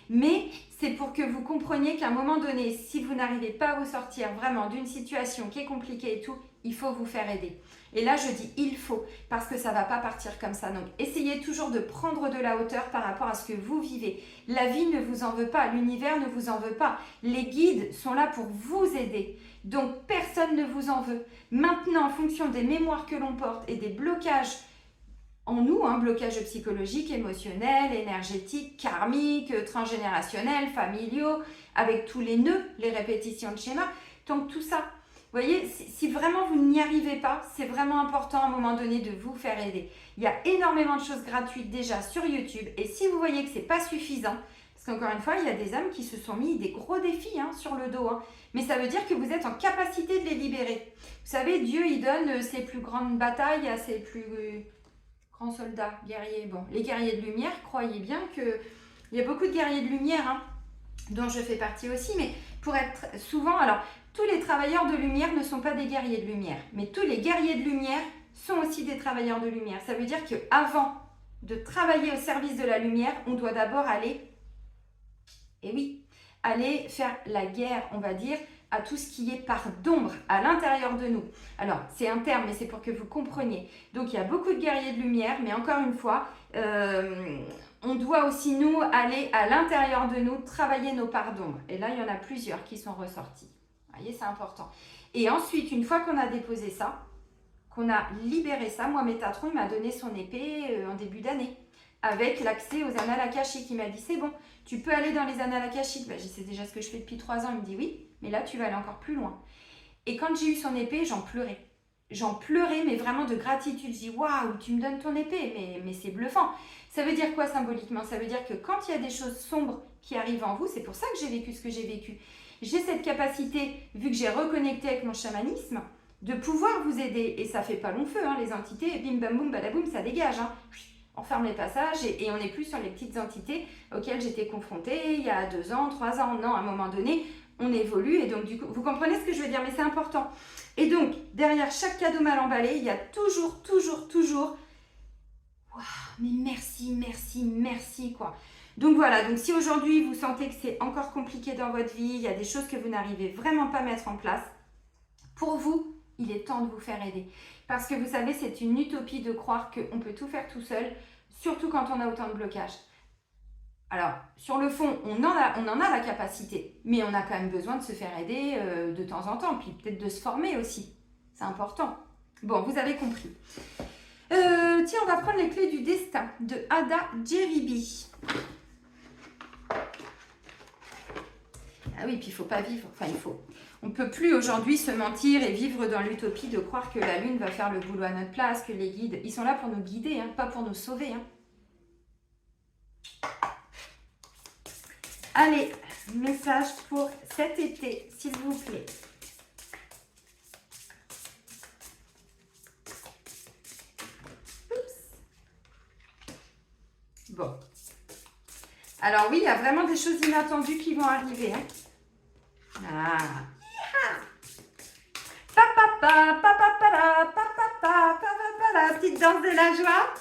Mais c'est pour que vous compreniez qu'à un moment donné, si vous n'arrivez pas à vous sortir vraiment d'une situation qui est compliquée et tout, il faut vous faire aider. Et là, je dis il faut, parce que ça ne va pas partir comme ça. Donc, essayez toujours de prendre de la hauteur par rapport à ce que vous vivez. La vie ne vous en veut pas, l'univers ne vous en veut pas. Les guides sont là pour vous aider. Donc, personne ne vous en veut. Maintenant, en fonction des mémoires que l'on porte et des blocages en nous, blocage psychologique, émotionnel, énergétique, karmique, transgénérationnel, familiaux, avec tous les nœuds, les répétitions de schémas. Donc tout ça, vous voyez, si vraiment vous n'y arrivez pas, c'est vraiment important à un moment donné de vous faire aider. Il y a énormément de choses gratuites déjà sur YouTube et si vous voyez que ce n'est pas suffisant, parce qu'encore une fois, il y a des âmes qui se sont mis des gros défis sur le dos, mais ça veut dire que vous êtes en capacité de les libérer. Vous savez, Dieu, il donne ses plus grandes batailles à ses plus grands soldats, guerriers. Bon, les guerriers de lumière, croyez bien qu'il y a beaucoup de guerriers de lumière, dont je fais partie aussi, mais pour être souvent, alors, tous les travailleurs de lumière ne sont pas des guerriers de lumière, mais tous les guerriers de lumière sont aussi des travailleurs de lumière. Ça veut dire qu'avant de travailler au service de la lumière, on doit d'abord aller, et oui, aller faire la guerre, on va dire, à tout ce qui est part d'ombre à l'intérieur de nous. Alors, c'est un terme, mais c'est pour que vous compreniez. Donc, il y a beaucoup de guerriers de lumière, mais encore une fois, on doit aussi, nous, aller à l'intérieur de nous, travailler nos parts d'ombre. Et là, il y en a plusieurs qui sont ressortis. Vous voyez, c'est important. Et ensuite, une fois qu'on a déposé ça, qu'on a libéré ça, moi, Métatron, il m'a donné son épée en début d'année, avec l'accès aux annales akashiques. Il m'a dit, c'est bon, tu peux aller dans les annales akashiques. Ben, c'est déjà ce que je fais depuis 3 ans. Il me dit, oui, mais là, tu vas aller encore plus loin. Et quand j'ai eu son épée, j'en pleurais. J'en pleurais, mais vraiment de gratitude. Je dis, waouh, tu me donnes ton épée, mais c'est bluffant. Ça veut dire quoi symboliquement? Ça veut dire que quand il y a des choses sombres qui arrivent en vous, c'est pour ça que j'ai vécu ce que j'ai vécu. J'ai cette capacité, vu que j'ai reconnecté avec mon chamanisme, de pouvoir vous aider. Et ça fait pas long feu, les entités, bim bam boum, badaboum, ça dégage. On ferme les passages et on n'est plus sur les petites entités auxquelles j'étais confrontée il y a 2 ans, 3 ans. Non, à un moment donné, on évolue et donc du coup, vous comprenez ce que je veux dire, mais c'est important. Et donc, derrière chaque cadeau mal emballé, il y a toujours, waouh, mais merci, merci, merci, quoi. Donc voilà, donc si aujourd'hui vous sentez que c'est encore compliqué dans votre vie, il y a des choses que vous n'arrivez vraiment pas à mettre en place, pour vous, il est temps de vous faire aider. Parce que vous savez, c'est une utopie de croire qu'on peut tout faire tout seul, surtout quand on a autant de blocages. Alors, sur le fond, on en a la capacité, mais on a quand même besoin de se faire aider de temps en temps, puis peut-être de se former aussi. C'est important. Bon, vous avez compris. Tiens, on va prendre les clés du destin de Ada Jeribi. Ah oui, puis il ne faut pas vivre, enfin il faut. On ne peut plus aujourd'hui se mentir et vivre dans l'utopie de croire que la Lune va faire le boulot à notre place, que les guides, ils sont là pour nous guider, hein, pas pour nous sauver. Hein. Allez, message pour cet été, s'il vous plaît. Oups. Bon. Alors oui, il y a vraiment des choses inattendues qui vont arriver. Hein. Ah. Papa, papa, papa, papa, papa, petite danse de la joie.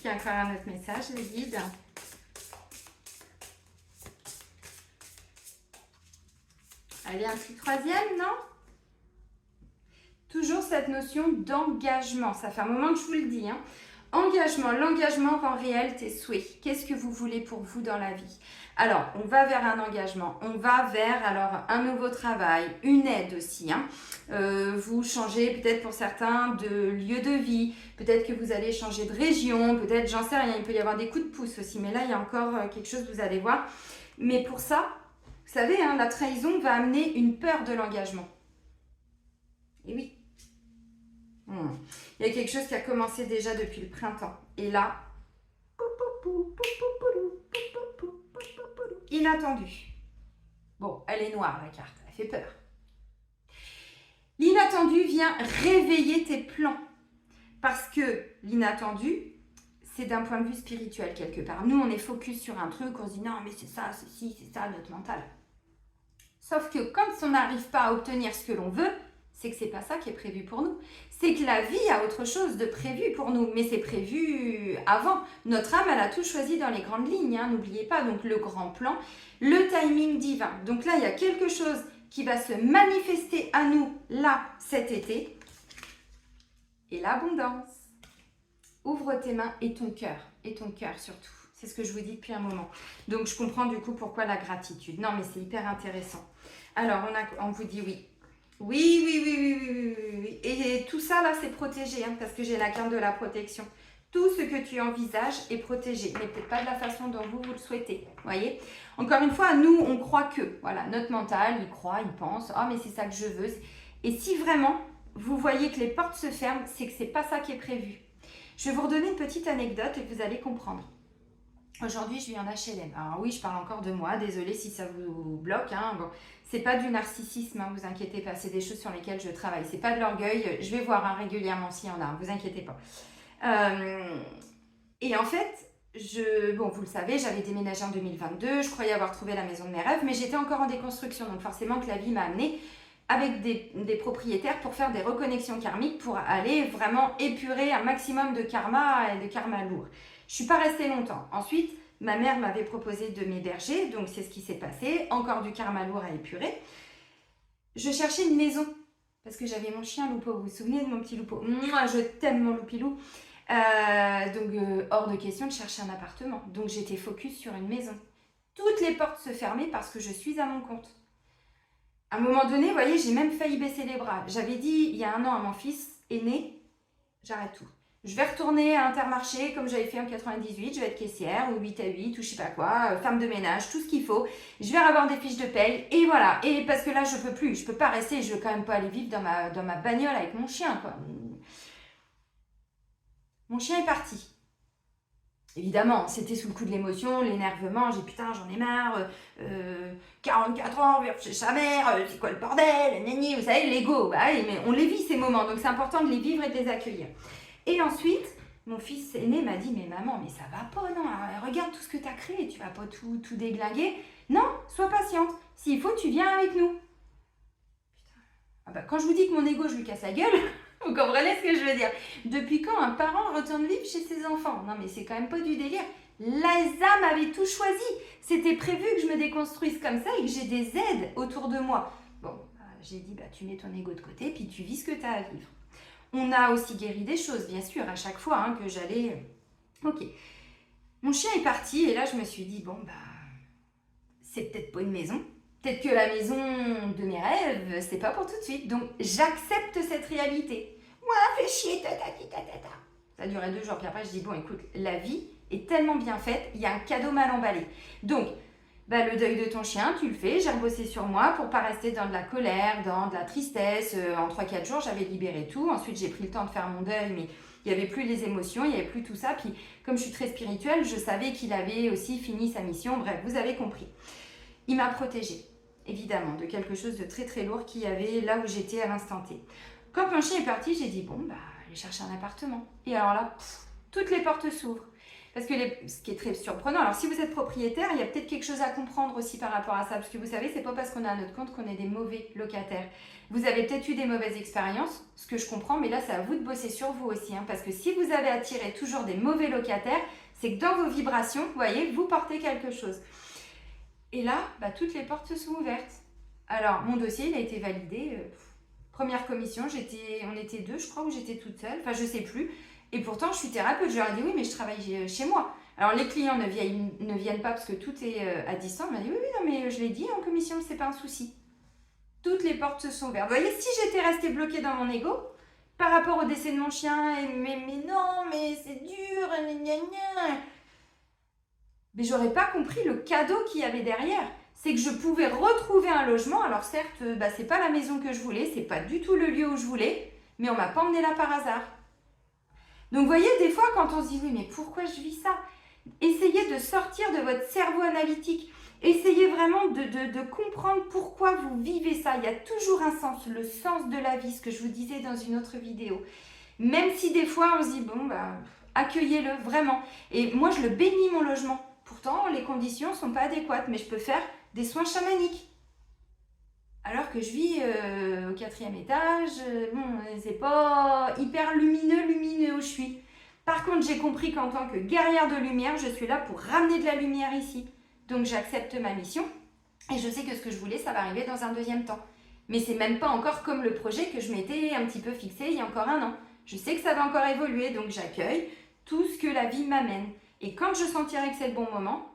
Il y a encore un autre message, les guides. Allez, un petit troisième, non? Toujours cette notion d'engagement. Ça fait un moment que je vous le dis. Hein. Engagement. L'engagement rend réel tes souhaits. Qu'est-ce que vous voulez pour vous dans la vie? Alors, on va vers un engagement. On va vers alors un nouveau travail, une aide aussi. Hein. Vous changez peut-être pour certains de lieu de vie. Peut-être que vous allez changer de région. Peut-être, j'en sais rien, il peut y avoir des coups de pouce aussi. Mais là, il y a encore quelque chose, vous allez voir. Mais pour ça, vous savez, hein, la trahison va amener une peur de l'engagement. Et oui. Il y a quelque chose qui a commencé déjà depuis le printemps. Et là, inattendu. Bon, elle est noire la carte, elle fait peur. L'inattendu vient réveiller tes plans. Parce que l'inattendu, c'est d'un point de vue spirituel quelque part. Nous, on est focus sur un truc, on se dit non, mais c'est ça, ceci, c'est ça, notre mental. Sauf que quand on n'arrive pas à obtenir ce que l'on veut, c'est que c'est pas ça qui est prévu pour nous. C'est que la vie a autre chose de prévu pour nous, mais c'est prévu avant. Notre âme, elle a tout choisi dans les grandes lignes, hein, n'oubliez pas. Donc le grand plan, le timing divin. Donc là, il y a quelque chose qui va se manifester à nous, là, cet été. Et l'abondance. Ouvre tes mains et ton cœur surtout. C'est ce que je vous dis depuis un moment. Donc je comprends du coup pourquoi la gratitude. Non, mais c'est hyper intéressant. Alors, on vous dit oui. Oui. Et tout ça, là, c'est protégé, hein, parce que j'ai la carte de la protection. Tout ce que tu envisages est protégé, mais peut-être pas de la façon dont vous le souhaitez. Voyez. Encore une fois, nous, on croit que. Voilà, notre mental, il croit, il pense. Ah, mais c'est ça que je veux. Et si vraiment, vous voyez que les portes se ferment, c'est que c'est pas ça qui est prévu. Je vais vous redonner une petite anecdote et vous allez comprendre. Aujourd'hui, je vis en HLM. Alors oui, je parle encore de moi. Désolée si ça vous bloque. Hein. Bon, c'est pas du narcissisme, hein, vous inquiétez pas. C'est des choses sur lesquelles je travaille. C'est pas de l'orgueil. Je vais voir hein, régulièrement s'il y en a. Vous inquiétez pas. Et en fait, bon, vous le savez, j'avais déménagé en 2022. Je croyais avoir trouvé la maison de mes rêves, mais j'étais encore en déconstruction. Donc forcément que la vie m'a amenée avec des propriétaires pour faire des reconnexions karmiques, pour aller vraiment épurer un maximum de karma et de karma lourd. Je ne suis pas restée longtemps. Ensuite, ma mère m'avait proposé de m'héberger, donc c'est ce qui s'est passé. Encore du karma lourd à épurer. Je cherchais une maison, parce que j'avais mon chien Loupo. Vous vous souvenez de mon petit Loupo? Moi, je t'aime mon Loupilou. Donc, hors de question de chercher un appartement. Donc, j'étais focus sur une maison. Toutes les portes se fermaient parce que je suis à mon compte. À un moment donné, vous voyez, j'ai même failli baisser les bras. J'avais dit il y a 1 an à mon fils aîné, j'arrête tout. Je vais retourner à Intermarché comme j'avais fait en 98, je vais être caissière ou 8 à 8 ou je sais pas quoi, femme de ménage, tout ce qu'il faut. Je vais avoir des fiches de paye et voilà. Et parce que là, je peux plus, je peux pas rester, je veux quand même pas aller vivre dans ma bagnole avec mon chien, quoi. Mon chien est parti. Évidemment, c'était sous le coup de l'émotion, l'énervement, j'ai putain, j'en ai marre, 44 ans, chez sa mère, c'est quoi le bordel, nani, vous savez, l'ego, bah oui, mais on les vit ces moments, donc c'est important de les vivre et de les accueillir. Et ensuite, mon fils aîné m'a dit, mais maman, mais ça va pas, non, regarde tout ce que tu as créé, tu vas pas tout déglinguer. Non, sois patiente, s'il faut, tu viens avec nous. Putain. Ah bah, quand je vous dis que mon ego, je lui casse la gueule, vous comprenez ce que je veux dire? Depuis quand un parent retourne vivre chez ses enfants? Non mais c'est quand même pas du délire. Les âmes avaient tout choisi. C'était prévu que je me déconstruise comme ça et que j'ai des aides autour de moi. Bon, j'ai dit, bah, tu mets ton ego de côté, puis tu vis ce que tu as à vivre. On a aussi guéri des choses, bien sûr, à chaque fois hein, que j'allais... Ok. Mon chien est parti, et là, je me suis dit, bon, bah, c'est peut-être pas une maison. Peut-être que la maison de mes rêves, c'est pas pour tout de suite. Donc, j'accepte cette réalité. Moi, fais chier, ta. Ça a duré 2 jours, puis après, je dis, bon, écoute, la vie est tellement bien faite, il y a un cadeau mal emballé. Donc, bah, le deuil de ton chien, tu le fais. J'ai rebossé sur moi pour pas rester dans de la colère, dans de la tristesse. En 3-4 jours, j'avais libéré tout. Ensuite, j'ai pris le temps de faire mon deuil, mais il n'y avait plus les émotions, il n'y avait plus tout ça. Puis, comme je suis très spirituelle, je savais qu'il avait aussi fini sa mission. Bref, vous avez compris. Il m'a protégée, évidemment, de quelque chose de très très lourd qu'il y avait là où j'étais à l'instant T. Quand mon chien est parti, j'ai dit, bon, bah, aller chercher un appartement. Et alors là, toutes les portes s'ouvrent. Parce que ce qui est très surprenant, alors si vous êtes propriétaire, il y a peut-être quelque chose à comprendre aussi par rapport à ça. Parce que vous savez, c'est pas parce qu'on est à notre compte qu'on est des mauvais locataires. Vous avez peut-être eu des mauvaises expériences, ce que je comprends, mais là, c'est à vous de bosser sur vous aussi. Hein, parce que si vous avez attiré toujours des mauvais locataires, c'est que dans vos vibrations, vous voyez, vous portez quelque chose. Et là, bah, toutes les portes se sont ouvertes. Alors, mon dossier, il a été validé. Première commission, on était 2, je crois, ou j'étais toute seule. Enfin, je sais plus. Et pourtant, je suis thérapeute. Je leur ai dit, oui, mais je travaille chez moi. Alors, les clients ne viennent pas parce que tout est à distance. Ils m'ont dit, oui, non, mais je l'ai dit, en commission, c'est pas un souci. Toutes les portes se sont ouvertes. Vous voyez, si j'étais restée bloquée dans mon ego, par rapport au décès de mon chien, mais non, mais c'est dur, gna gna. Mais j'aurais pas compris le cadeau qu'il y avait derrière. C'est que je pouvais retrouver un logement. Alors certes, bah, c'est pas la maison que je voulais, c'est pas du tout le lieu où je voulais, mais on m'a pas emmenée là par hasard. Donc vous voyez, des fois quand on se dit oui, mais pourquoi je vis ça? Essayez de sortir de votre cerveau analytique. Essayez vraiment de comprendre pourquoi vous vivez ça. Il y a toujours un sens, le sens de la vie, ce que je vous disais dans une autre vidéo. Même si des fois on se dit bon, bah, accueillez-le vraiment. Et moi je le bénis mon logement. Pourtant, les conditions ne sont pas adéquates, mais je peux faire des soins chamaniques. Alors que je vis au 4e étage, bon, c'est pas hyper lumineux où je suis. Par contre, j'ai compris qu'en tant que guerrière de lumière, je suis là pour ramener de la lumière ici. Donc j'accepte ma mission et je sais que ce que je voulais, ça va arriver dans un 2e temps. Mais c'est même pas encore comme le projet que je m'étais un petit peu fixé il y a encore 1 an. Je sais que ça va encore évoluer, donc j'accueille tout ce que la vie m'amène. Et quand je sentirai que c'est le bon moment,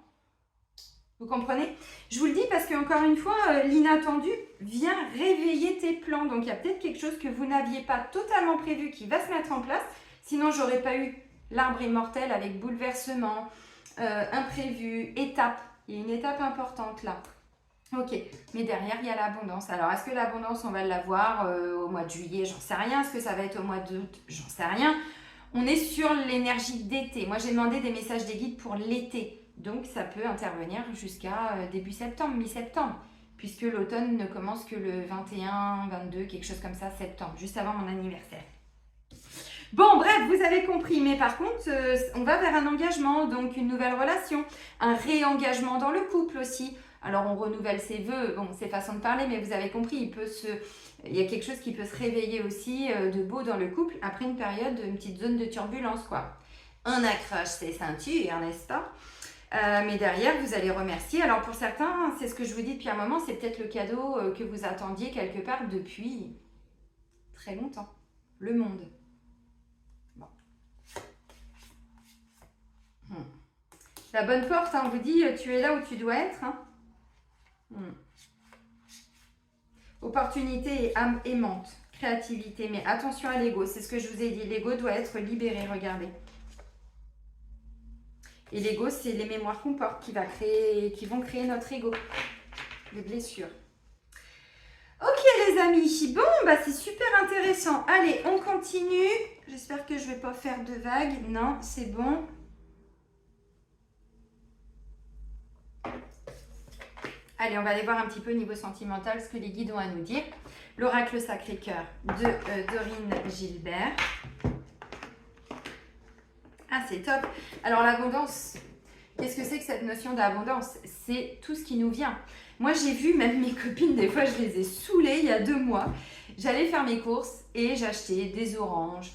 vous comprenez? Je vous le dis parce qu'encore une fois, l'inattendu vient réveiller tes plans. Donc il y a peut-être quelque chose que vous n'aviez pas totalement prévu qui va se mettre en place. Sinon, j'aurais pas eu l'arbre immortel avec bouleversement, imprévu, étape. Il y a une étape importante là. Ok, mais derrière, il y a l'abondance. Alors, est-ce que l'abondance, on va l'avoir au mois de juillet? J'en sais rien. Est-ce que ça va être au mois d'août? J'en sais rien. On est sur l'énergie d'été. Moi, j'ai demandé des messages des guides pour l'été. Donc, ça peut intervenir jusqu'à début septembre, mi-septembre. Puisque l'automne ne commence que le 21, 22, quelque chose comme ça, septembre, juste avant mon anniversaire. Bon, bref, vous avez compris. Mais par contre, on va vers un engagement, donc une nouvelle relation. Un réengagement dans le couple aussi. Alors, on renouvelle ses vœux. Bon, c'est façon de parler, mais vous avez compris, il y a quelque chose qui peut se réveiller aussi de beau dans le couple après une période, une petite zone de turbulence, quoi. On accroche ses ceintures, n'est-ce pas? Mais derrière, vous allez remercier. Alors, pour certains, c'est ce que je vous dis depuis un moment, c'est peut-être le cadeau que vous attendiez quelque part depuis très longtemps. Le monde. Bon. La bonne porte, hein, on vous dit, tu es là où tu dois être, hein. Opportunité et âme aimante, créativité, mais attention à l'ego, c'est ce que je vous ai dit, l'ego doit être libéré, regardez. Et l'ego, c'est les mémoires qu'on porte qui vont créer notre ego, les blessures. Ok les amis, bon, bah c'est super intéressant. Allez, on continue. J'espère que je ne vais pas faire de vagues. Non, c'est bon. Allez, on va aller voir un petit peu au niveau sentimental ce que les guides ont à nous dire. L'oracle Sacré-Cœur de Dorine Gilbert. Ah, c'est top. Alors, l'abondance, qu'est-ce que c'est que cette notion d'abondance? C'est tout ce qui nous vient. Moi, j'ai vu, même mes copines, des fois, je les ai saoulées il y a 2 mois. J'allais faire mes courses et j'achetais des oranges,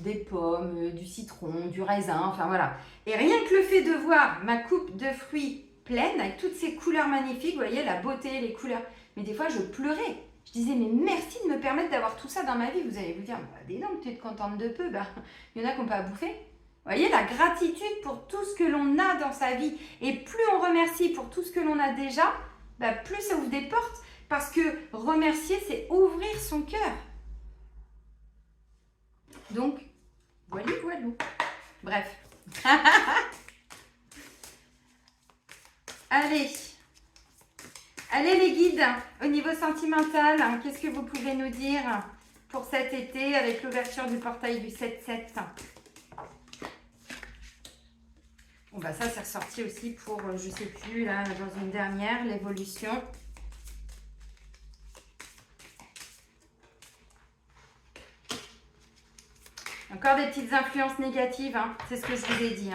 des pommes, du citron, du raisin, enfin voilà. Et rien que le fait de voir ma coupe de fruits pleine, avec toutes ces couleurs magnifiques, vous voyez, la beauté, les couleurs. Mais des fois, je pleurais. Je disais, mais merci de me permettre d'avoir tout ça dans ma vie. Vous allez vous dire, bah, dis donc, tu es contente de peu. Bah, il y en a qui n'ont pas à bouffer. Vous voyez, la gratitude pour tout ce que l'on a dans sa vie. Et plus on remercie pour tout ce que l'on a déjà, bah, plus ça ouvre des portes. Parce que remercier, c'est ouvrir son cœur. Donc, voilà. Bref. Allez les guides, au niveau sentimental, qu'est-ce que vous pouvez nous dire pour cet été avec l'ouverture du portail du 7-7? Bon bah ça c'est ressorti aussi pour, je sais plus, là dans une dernière, l'évolution. Encore des petites influences négatives, c'est ce que je vous ai dit.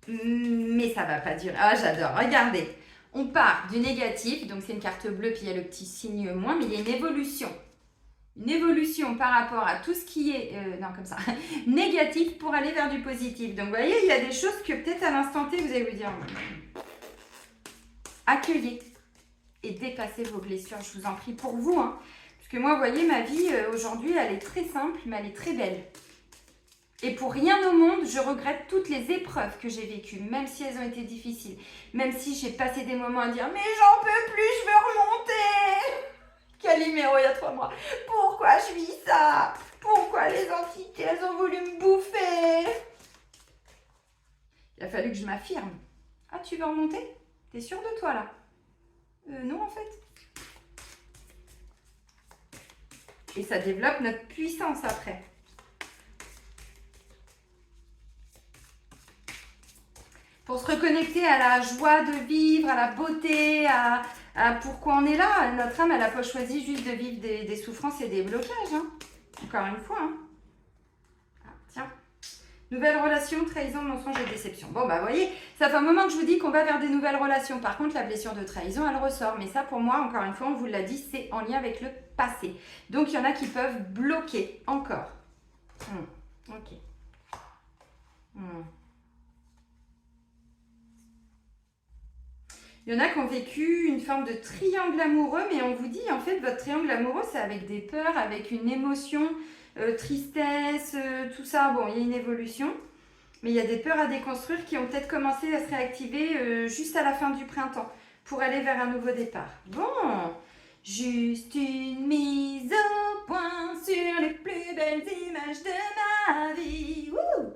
Mais ça va pas durer. Ah, j'adore. Regardez, on part du négatif, donc c'est une carte bleue, puis il y a le petit signe moins, mais il y a une évolution. Une évolution par rapport à tout ce qui est, négatif pour aller vers du positif. Donc, vous voyez, il y a des choses que peut-être à l'instant T, vous allez vous dire, accueillez et dépassez vos blessures, je vous en prie, pour vous. Parce que moi, vous voyez, ma vie, aujourd'hui, elle est très simple, mais elle est très belle. Et pour rien au monde, je regrette toutes les épreuves que j'ai vécues, même si elles ont été difficiles. Même si j'ai passé des moments à dire « Mais j'en peux plus, je veux remonter !» Calimero, il y a 3 mois. Pourquoi je vis ça? Pourquoi les entités, elles ont voulu me bouffer? Il a fallu que je m'affirme. Ah, tu veux remonter? T'es sûre de toi, là? Non, en fait. Et ça développe notre puissance après. Pour se reconnecter à la joie de vivre, à la beauté, à pourquoi on est là. Notre âme, elle n'a pas choisi juste de vivre des souffrances et des blocages. Encore une fois. Ah, tiens. Nouvelle relation, trahison, mensonge et déception. Bon, bah, vous voyez, ça fait un moment que je vous dis qu'on va vers des nouvelles relations. Par contre, la blessure de trahison, elle ressort. Mais ça, pour moi, encore une fois, on vous l'a dit, c'est en lien avec le passé. Donc, il y en a qui peuvent bloquer encore. Ok. Il y en a qui ont vécu une forme de triangle amoureux, mais on vous dit, en fait, votre triangle amoureux, c'est avec des peurs, avec une émotion, tristesse, tout ça. Bon, il y a une évolution, mais il y a des peurs à déconstruire qui ont peut-être commencé à se réactiver juste à la fin du printemps pour aller vers un nouveau départ. Bon, juste une mise au point sur les plus belles images de ma vie. Wouh!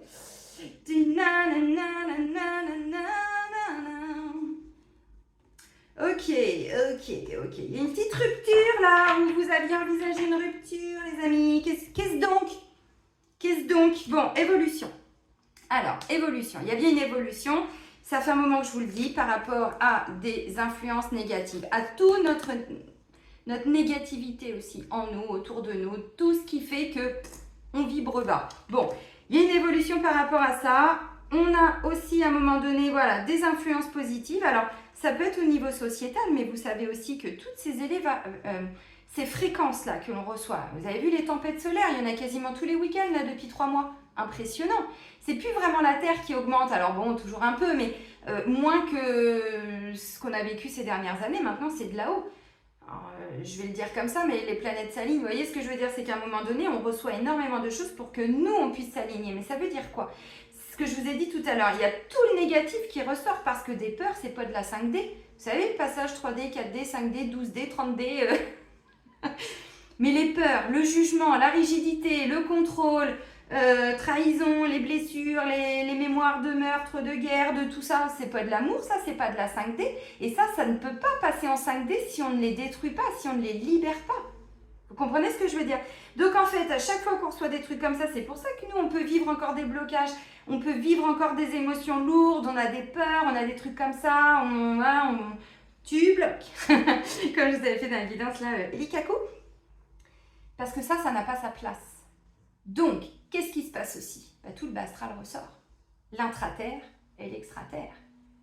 Ok. Il y a une petite rupture là, où vous aviez envisagé une rupture, les amis. Qu'est-ce donc? Bon, évolution. Alors, évolution. Il y a bien une évolution. Ça fait un moment que je vous le dis par rapport à des influences négatives, à tout notre négativité aussi en nous, autour de nous, tout ce qui fait que on vibre bas. Bon, il y a une évolution par rapport à ça. On a aussi à un moment donné, voilà, des influences positives. Alors, ça peut être au niveau sociétal, mais vous savez aussi que toutes ces fréquences-là que l'on reçoit, vous avez vu les tempêtes solaires, il y en a quasiment tous les week-ends là depuis 3 mois. Impressionnant. C'est plus vraiment la Terre qui augmente, alors bon, toujours un peu, mais moins que ce qu'on a vécu ces dernières années. Maintenant, c'est de là-haut. Je vais le dire comme ça, mais les planètes s'alignent. Vous voyez ce que je veux dire, c'est qu'à un moment donné, on reçoit énormément de choses pour que nous, on puisse s'aligner. Mais ça veut dire quoi? Ce que je vous ai dit tout à l'heure, il y a tout le négatif qui ressort parce que des peurs, c'est pas de la 5D. Vous savez, le passage 3D, 4D, 5D, 12D, 30D. Mais les peurs, le jugement, la rigidité, le contrôle, trahison, les blessures, les mémoires de meurtre, de guerre, de tout ça, c'est pas de l'amour, ça, c'est pas de la 5D. Et ça ne peut pas passer en 5D si on ne les détruit pas, si on ne les libère pas. Vous comprenez ce que je veux dire? Donc en fait, à chaque fois qu'on reçoit des trucs comme ça, c'est pour ça que nous, on peut vivre encore des blocages, on peut vivre encore des émotions lourdes, on a des peurs, on a des trucs comme ça, tu bloques. Comme je vous avais fait dans la guidance là, Elikaku. Parce que ça n'a pas sa place. Donc, qu'est-ce qui se passe aussi? Tout le bas astral ressort. L'intraterre et l'extraterre.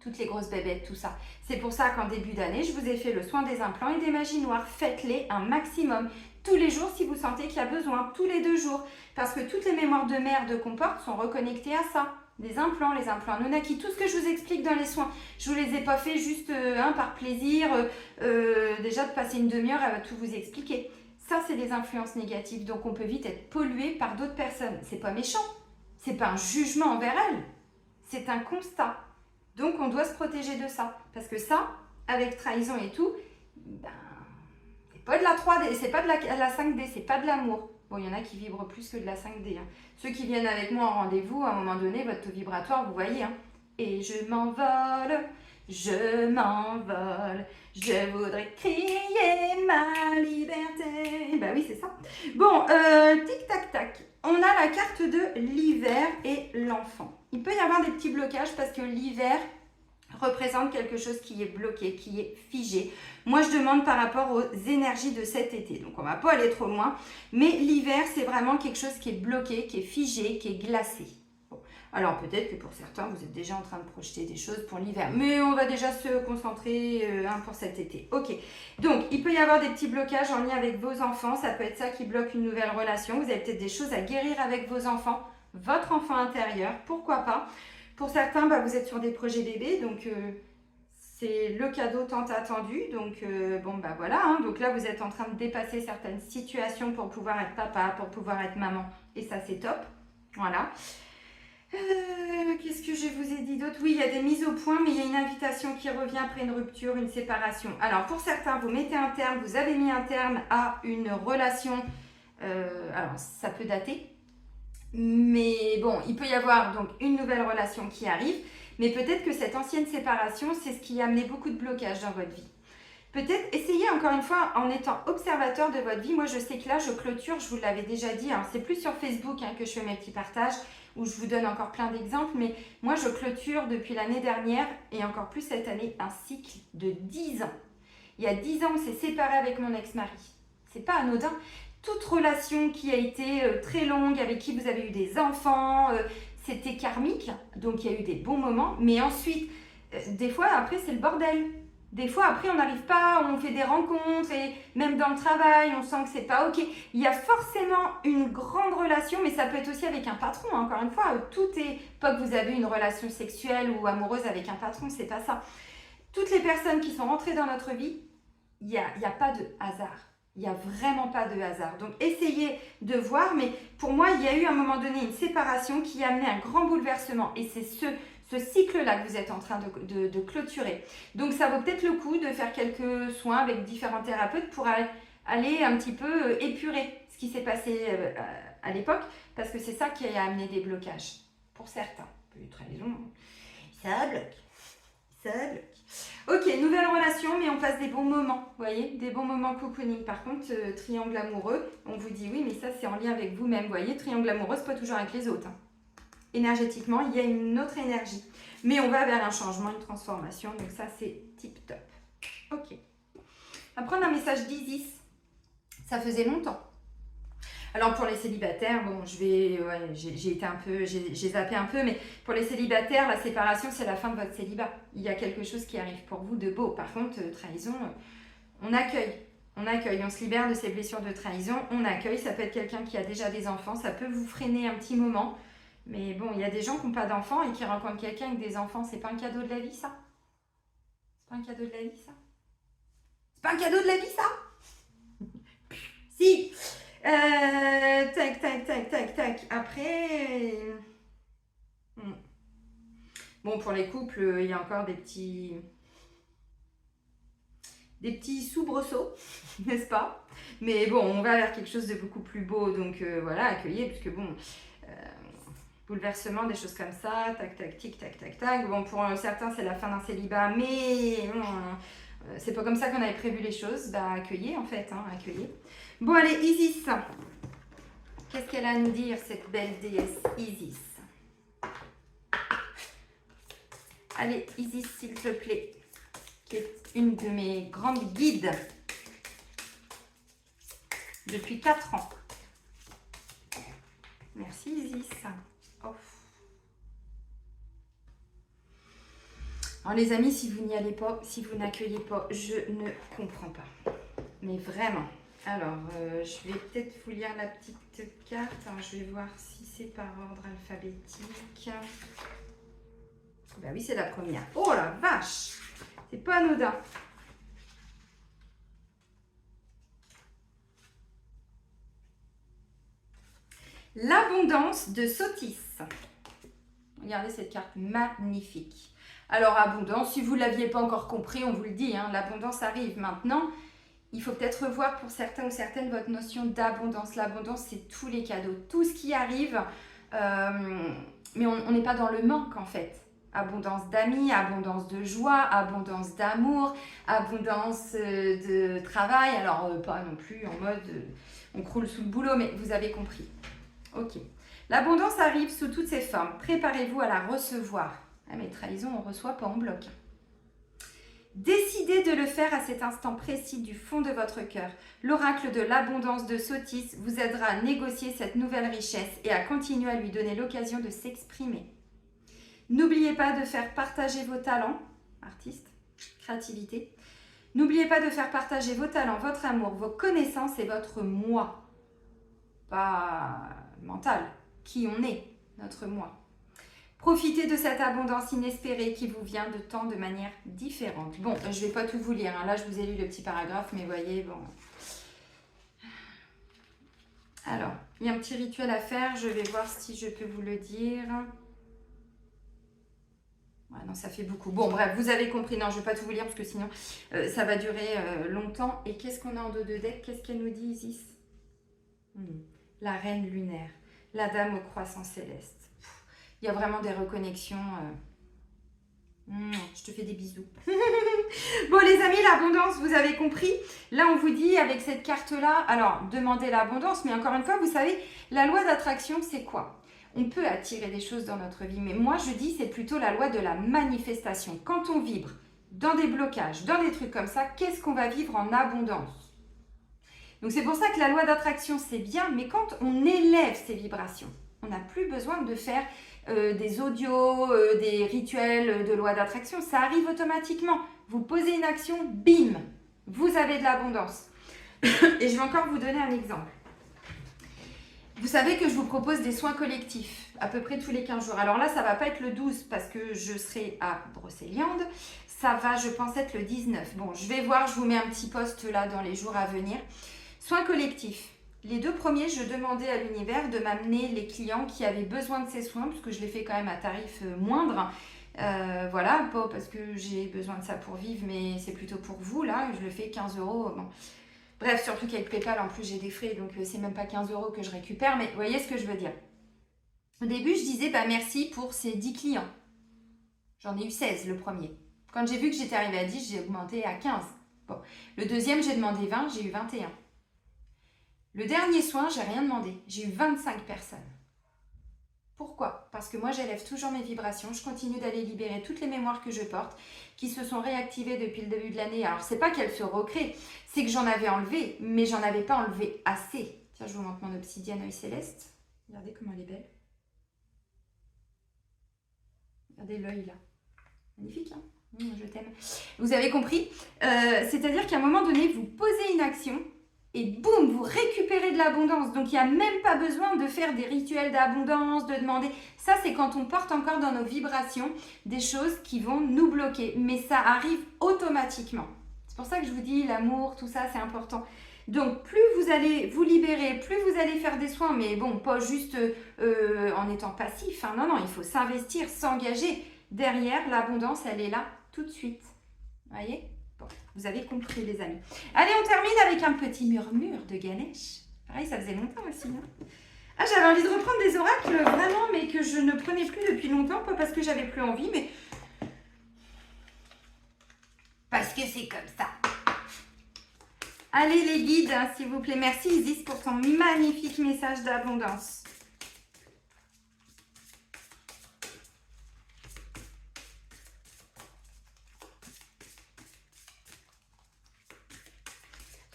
Toutes les grosses bébêtes, tout ça. C'est pour ça qu'en début d'année, je vous ai fait le soin des implants et des magies noires. Faites-les un maximum. Tous les jours si vous sentez qu'il y a besoin. Tous les 2 jours. Parce que toutes les mémoires de merde qu'on porte sont reconnectées à ça. Les implants, Nonaki, tout ce que je vous explique dans les soins, je vous les ai pas fait juste par plaisir, déjà de passer une demi-heure, elle va tout vous expliquer. Ça, c'est des influences négatives, donc on peut vite être pollué par d'autres personnes. C'est pas méchant, c'est pas un jugement envers elles, c'est un constat. Donc on doit se protéger de ça, parce que ça, avec trahison et tout, ben, c'est pas de la 3D, c'est pas de la 5D, c'est pas de l'amour. Bon, il y en a qui vibrent plus que de la 5D. Hein. Ceux qui viennent avec moi en rendez-vous, à un moment donné, votre taux vibratoire, vous voyez. Hein. Et je m'envole, je voudrais crier ma liberté. Bah oui, c'est ça. Bon, tic-tac-tac. On a la carte de l'hiver et l'enfant. Il peut y avoir des petits blocages parce que l'hiver représente quelque chose qui est bloqué, qui est figé. Moi, je demande par rapport aux énergies de cet été. Donc, on ne va pas aller trop loin. Mais l'hiver, c'est vraiment quelque chose qui est bloqué, qui est figé, qui est glacé. Bon. Alors, peut-être que pour certains, vous êtes déjà en train de projeter des choses pour l'hiver. Mais on va déjà se concentrer pour cet été. Ok. Donc, il peut y avoir des petits blocages en lien avec vos enfants. Ça peut être ça qui bloque une nouvelle relation. Vous avez peut-être des choses à guérir avec vos enfants. Votre enfant intérieur, pourquoi pas. Pour certains, vous êtes sur des projets bébés, donc c'est le cadeau tant attendu. Donc voilà, hein. Donc là vous êtes en train de dépasser certaines situations pour pouvoir être papa, pour pouvoir être maman. Et ça c'est top. Voilà. Qu'est-ce que je vous ai dit d'autre? Oui, il y a des mises au point, mais il y a une invitation qui revient après une rupture, une séparation. Alors pour certains, vous mettez un terme, vous avez mis un terme à une relation. Alors ça peut dater. Mais bon, il peut y avoir donc une nouvelle relation qui arrive, mais peut-être que cette ancienne séparation, c'est ce qui a amené beaucoup de blocages dans votre vie. Peut-être essayez encore une fois en étant observateur de votre vie. Moi, je sais que là, je clôture, je vous l'avais déjà dit, hein, c'est plus sur Facebook que je fais mes petits partages, où je vous donne encore plein d'exemples, mais moi, je clôture depuis l'année dernière, et encore plus cette année, un cycle de 10 ans. Il y a 10 ans, on s'est séparé avec mon ex-mari. C'est pas anodin. Toute relation qui a été très longue, avec qui vous avez eu des enfants, c'était karmique, donc il y a eu des bons moments, mais ensuite, des fois, après, c'est le bordel. Des fois, après, on n'arrive pas, on fait des rencontres, et même dans le travail, on sent que c'est pas OK. Il y a forcément une grande relation, mais ça peut être aussi avec un patron, hein. Encore une fois, tout est pas que vous avez une relation sexuelle ou amoureuse avec un patron, c'est pas ça. Toutes les personnes qui sont rentrées dans notre vie, il n'y a pas de hasard. Il n'y a vraiment pas de hasard. Donc, essayez de voir. Mais pour moi, il y a eu à un moment donné une séparation qui a amené un grand bouleversement. Et c'est ce cycle-là que vous êtes en train de clôturer. Donc, ça vaut peut-être le coup de faire quelques soins avec différents thérapeutes pour aller un petit peu épurer ce qui s'est passé à l'époque. Parce que c'est ça qui a amené des blocages. Pour certains. Un peu de trahison. Ça bloque. Ça bloque. Ok, nouvelle relation, mais on passe des bons moments, vous voyez, des bons moments cocooning. Par contre, triangle amoureux, on vous dit oui, mais ça c'est en lien avec vous-même, vous voyez, triangle amoureux, c'est pas toujours avec les autres. Hein. Énergétiquement, il y a une autre énergie. Mais on va vers un changement, une transformation, donc ça c'est tip top. Ok. On va prendre un message d'Isis. Ça faisait longtemps. Alors pour les célibataires, bon, j'ai zappé un peu, mais pour les célibataires, la séparation, c'est la fin de votre célibat. Il y a quelque chose qui arrive pour vous de beau. Par contre, trahison, on accueille, on se libère de ces blessures de trahison, on accueille. Ça peut être quelqu'un qui a déjà des enfants, ça peut vous freiner un petit moment. Mais bon, il y a des gens qui n'ont pas d'enfants et qui rencontrent quelqu'un avec des enfants. C'est pas un cadeau de la vie, ça? C'est pas un cadeau de la vie, ça? C'est pas un cadeau de la vie, ça? Si! Tac. Après, bon, pour les couples, il y a encore des petits soubresauts, n'est-ce pas? Mais bon, on va vers quelque chose de beaucoup plus beau, donc voilà, accueillir, puisque bon, bouleversement, des choses comme ça, tac. Bon, pour certains, c'est la fin d'un célibat, mais c'est pas comme ça qu'on avait prévu les choses. Bah, accueillez en fait, hein, accueillez. Bon, allez, Isis. Qu'est-ce qu'elle a à nous dire, cette belle déesse Isis? Allez, Isis, s'il te plaît, qui est une de mes grandes guides depuis 4 ans. Merci, Isis. Oh. Alors, les amis, si vous n'y allez pas, si vous n'accueillez pas, je ne comprends pas. Mais vraiment. Alors, je vais peut-être vous lire la petite carte. Alors, je vais voir si c'est par ordre alphabétique. Bah oui, c'est la première. Oh la vache! C'est pas anodin. L'abondance de Sotis. Regardez cette carte magnifique. Alors, abondance, si vous ne l'aviez pas encore compris, on vous le dit, hein, l'abondance arrive maintenant. Il faut peut-être revoir pour certains ou certaines votre notion d'abondance. L'abondance, c'est tous les cadeaux, tout ce qui arrive, mais on n'est pas dans le manque en fait. Abondance d'amis, abondance de joie, abondance d'amour, abondance de travail. Alors, pas non plus en mode on croule sous le boulot, mais vous avez compris. Ok. L'abondance arrive sous toutes ses formes. Préparez-vous à la recevoir. Ah, mais trahison, on ne reçoit pas en bloc. Décidez de le faire à cet instant précis du fond de votre cœur. L'oracle de l'abondance de Sotis vous aidera à négocier cette nouvelle richesse et à continuer à lui donner l'occasion de s'exprimer. N'oubliez pas de faire partager vos talents, artiste, créativité. N'oubliez pas de faire partager vos talents, votre amour, vos connaissances et votre moi. Pas mental, qui on est, notre moi. Profitez de cette abondance inespérée qui vous vient de tant de manières différentes. Bon, je ne vais pas tout vous lire. Hein. Là, je vous ai lu le petit paragraphe, mais voyez, bon. Alors, il y a un petit rituel à faire. Je vais voir si je peux vous le dire. Ouais, non, ça fait beaucoup. Bon, bref, vous avez compris. Non, je ne vais pas tout vous lire parce que sinon, ça va durer longtemps. Et qu'est-ce qu'on a en dos de deck? Qu'est-ce qu'elle nous dit, Isis? La reine lunaire. La dame au croissant céleste. Il y a vraiment des reconnexions. Je te fais des bisous. Bon les amis, l'abondance, vous avez compris. Là, on vous dit avec cette carte-là, alors demandez l'abondance, mais encore une fois, vous savez, la loi d'attraction, c'est quoi? On peut attirer des choses dans notre vie, mais moi, je dis, c'est plutôt la loi de la manifestation. Quand on vibre dans des blocages, dans des trucs comme ça, qu'est-ce qu'on va vivre en abondance? Donc, c'est pour ça que la loi d'attraction, c'est bien, mais quand on élève ces vibrations, on n'a plus besoin de faire des audios, des rituels de loi d'attraction. Ça arrive automatiquement. Vous posez une action, bim, vous avez de l'abondance. Et je vais encore vous donner un exemple. Vous savez que je vous propose des soins collectifs à peu près tous les 15 jours. Alors là, ça ne va pas être le 12 parce que je serai à Brocéliande. Ça va, je pense, être le 19. Bon, je vais voir, je vous mets un petit post là dans les jours à venir. Soins collectifs. Les 2 premiers, je demandais à l'univers de m'amener les clients qui avaient besoin de ces soins, puisque je les fais quand même à tarif moindre. Voilà, pas parce que j'ai besoin de ça pour vivre, mais c'est plutôt pour vous, là. Je le fais 15 euros. Bon. Bref, surtout qu'avec PayPal, en plus, j'ai des frais, donc c'est même pas 15 euros que je récupère. Mais vous voyez ce que je veux dire. Au début, je disais, merci pour ces 10 clients. J'en ai eu 16 le premier. Quand j'ai vu que j'étais arrivée à 10, j'ai augmenté à 15. Bon. Le deuxième, j'ai demandé 20, j'ai eu 21. Le dernier soin, j'ai rien demandé. J'ai eu 25 personnes. Pourquoi? Parce que moi, j'élève toujours mes vibrations. Je continue d'aller libérer toutes les mémoires que je porte, qui se sont réactivées depuis le début de l'année. Alors, c'est pas qu'elles se recréent, c'est que j'en avais enlevé, mais j'en avais pas enlevé assez. Tiens, je vous montre mon obsidienne œil céleste. Regardez comment elle est belle. Regardez l'œil là. Magnifique, hein? Je t'aime. Vous avez compris? C'est-à-dire qu'à un moment donné, vous posez une action, et boum, vous récupérez de l'abondance. Donc, il n'y a même pas besoin de faire des rituels d'abondance, de demander. Ça, c'est quand on porte encore dans nos vibrations des choses qui vont nous bloquer. Mais ça arrive automatiquement. C'est pour ça que je vous dis, l'amour, tout ça, c'est important. Donc, plus vous allez vous libérer, plus vous allez faire des soins, mais bon, pas juste en étant passif. Hein. Non, non, il faut s'investir, s'engager. Derrière, l'abondance, elle est là tout de suite. Vous voyez ? Bon, vous avez compris les amis. Allez, on termine avec un petit murmure de Ganesh. Pareil, ça faisait longtemps aussi. Hein. Ah, j'avais envie de reprendre des oracles vraiment, mais que je ne prenais plus depuis longtemps. Pas parce que j'avais plus envie, mais parce que c'est comme ça. Allez les guides, hein, s'il vous plaît. Merci Isis pour ton magnifique message d'abondance.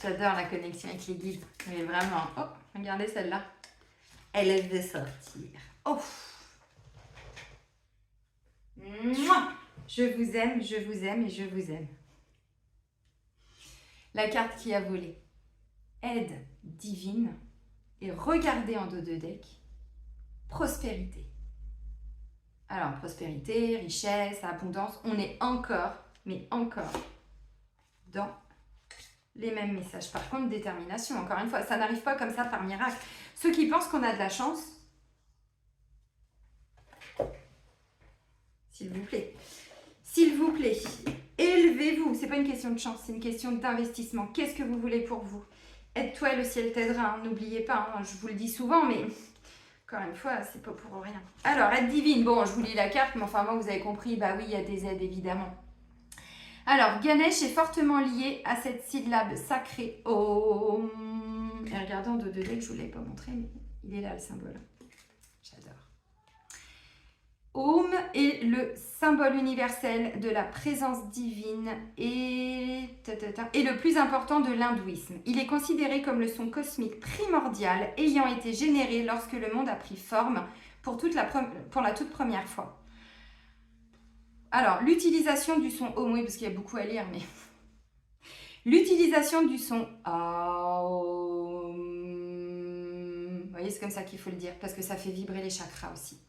J'adore la connexion avec les guides. Mais vraiment. Oh, regardez celle-là. Elle veut sortir. Oh. Mouah. Je vous aime, je vous aime et je vous aime. La carte qui a volé. aide divine. Et regardez en dos de deck, prospérité. Alors, prospérité, richesse, abondance, on est encore, mais encore, dans les mêmes messages. Par contre, détermination, encore une fois, ça n'arrive pas comme ça par miracle. Ceux qui pensent qu'on a de la chance, s'il vous plaît, élevez-vous. C'est pas une question de chance, c'est une question d'investissement. Qu'est-ce que vous voulez pour vous? Aide-toi et le ciel t'aidera, hein. N'oubliez pas, hein, je vous le dis souvent, mais encore une fois, c'est pas pour rien. Alors, aide divine, bon, je vous lis la carte, mais enfin, moi, vous avez compris, bah oui, il y a des aides, évidemment. Alors, Ganesh est fortement lié à cette syllabe sacrée Om. Et regardez en dos de deck, je ne vous l'ai pas montré, mais il est là, le symbole. J'adore. Om est le symbole universel de la présence divine et le plus important de l'hindouisme. Il est considéré comme le son cosmique primordial ayant été généré lorsque le monde a pris forme pour la toute première fois. Alors, l'utilisation du son Om, oui, parce qu'il y a beaucoup à lire, mais... L'utilisation du son Aum, vous voyez, c'est comme ça qu'il faut le dire, parce que ça fait vibrer les chakras aussi,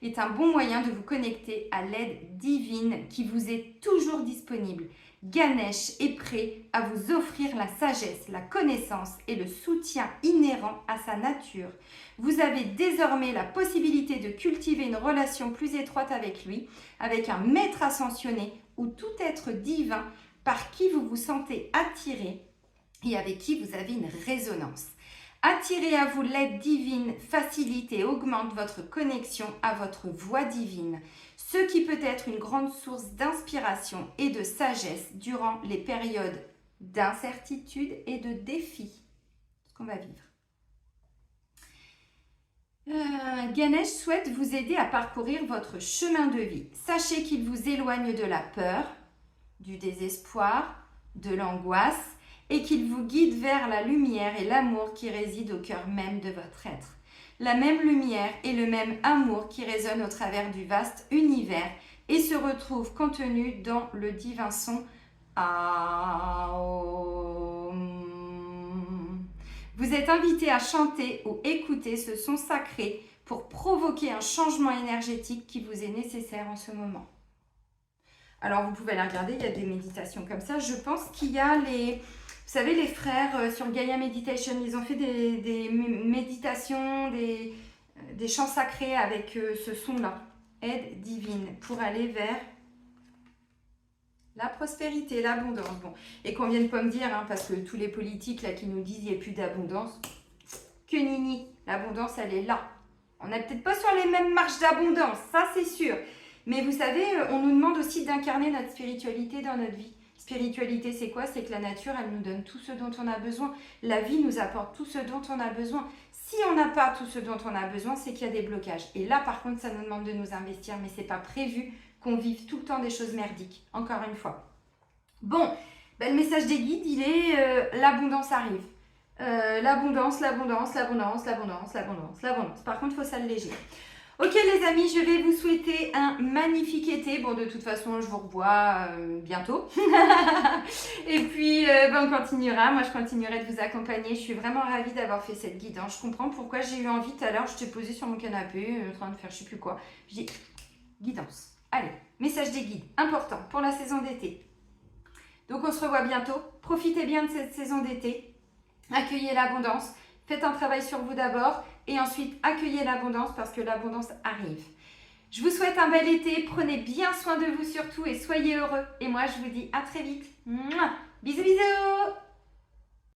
est un bon moyen de vous connecter à l'aide divine qui vous est toujours disponible. Ganesh est prêt à vous offrir la sagesse, la connaissance et le soutien inhérent à sa nature. Vous avez désormais la possibilité de cultiver une relation plus étroite avec lui, avec un maître ascensionné ou tout être divin par qui vous vous sentez attiré et avec qui vous avez une résonance. Attirer à vous l'aide divine facilite et augmente votre connexion à votre voix divine, ce qui peut être une grande source d'inspiration et de sagesse durant les périodes d'incertitude et de défis qu'on va vivre. Ganesh souhaite vous aider à parcourir votre chemin de vie. Sachez qu'il vous éloigne de la peur, du désespoir, de l'angoisse et qu'il vous guide vers la lumière et l'amour qui réside au cœur même de votre être. La même lumière et le même amour qui résonnent au travers du vaste univers et se retrouvent contenus dans le divin son Aum. Vous êtes invité à chanter ou écouter ce son sacré pour provoquer un changement énergétique qui vous est nécessaire en ce moment. Alors, vous pouvez aller regarder, il y a des méditations comme ça. Je pense qu'il y a les... Vous savez, les frères sur Gaia Meditation, ils ont fait des méditations, des chants sacrés avec ce son-là. Aide divine pour aller vers la prospérité, l'abondance. Bon, et qu'on vienne pas me dire, hein, parce que tous les politiques là qui nous disent qu'il n'y a plus d'abondance, que nini, l'abondance elle est là. On n'est peut-être pas sur les mêmes marches d'abondance, ça c'est sûr. Mais vous savez, on nous demande aussi d'incarner notre spiritualité dans notre vie. Spiritualité, c'est quoi? C'est que la nature, elle nous donne tout ce dont on a besoin. La vie nous apporte tout ce dont on a besoin. Si on n'a pas tout ce dont on a besoin, c'est qu'il y a des blocages. Et là, par contre, ça nous demande de nous investir, mais ce n'est pas prévu qu'on vive tout le temps des choses merdiques. Encore une fois. Bon, ben, le message des guides, il est l'abondance arrive. L'abondance. Par contre, il faut s'alléger. Ok les amis, je vais vous souhaiter un magnifique été. Bon, de toute façon, je vous revois bientôt. Et puis, on continuera. Moi, je continuerai de vous accompagner. Je suis vraiment ravie d'avoir fait cette guidance. Je comprends pourquoi j'ai eu envie tout à l'heure. Je t'ai posée sur mon canapé, en train de faire je sais plus quoi. Je dis, guidance. Allez, message des guides, important pour la saison d'été. Donc, on se revoit bientôt. Profitez bien de cette saison d'été. Accueillez l'abondance. Faites un travail sur vous d'abord. Et ensuite, accueillez l'abondance parce que l'abondance arrive. Je vous souhaite un bel été. Prenez bien soin de vous surtout et soyez heureux. Et moi, je vous dis à très vite. Mouah. Bisous, bisous.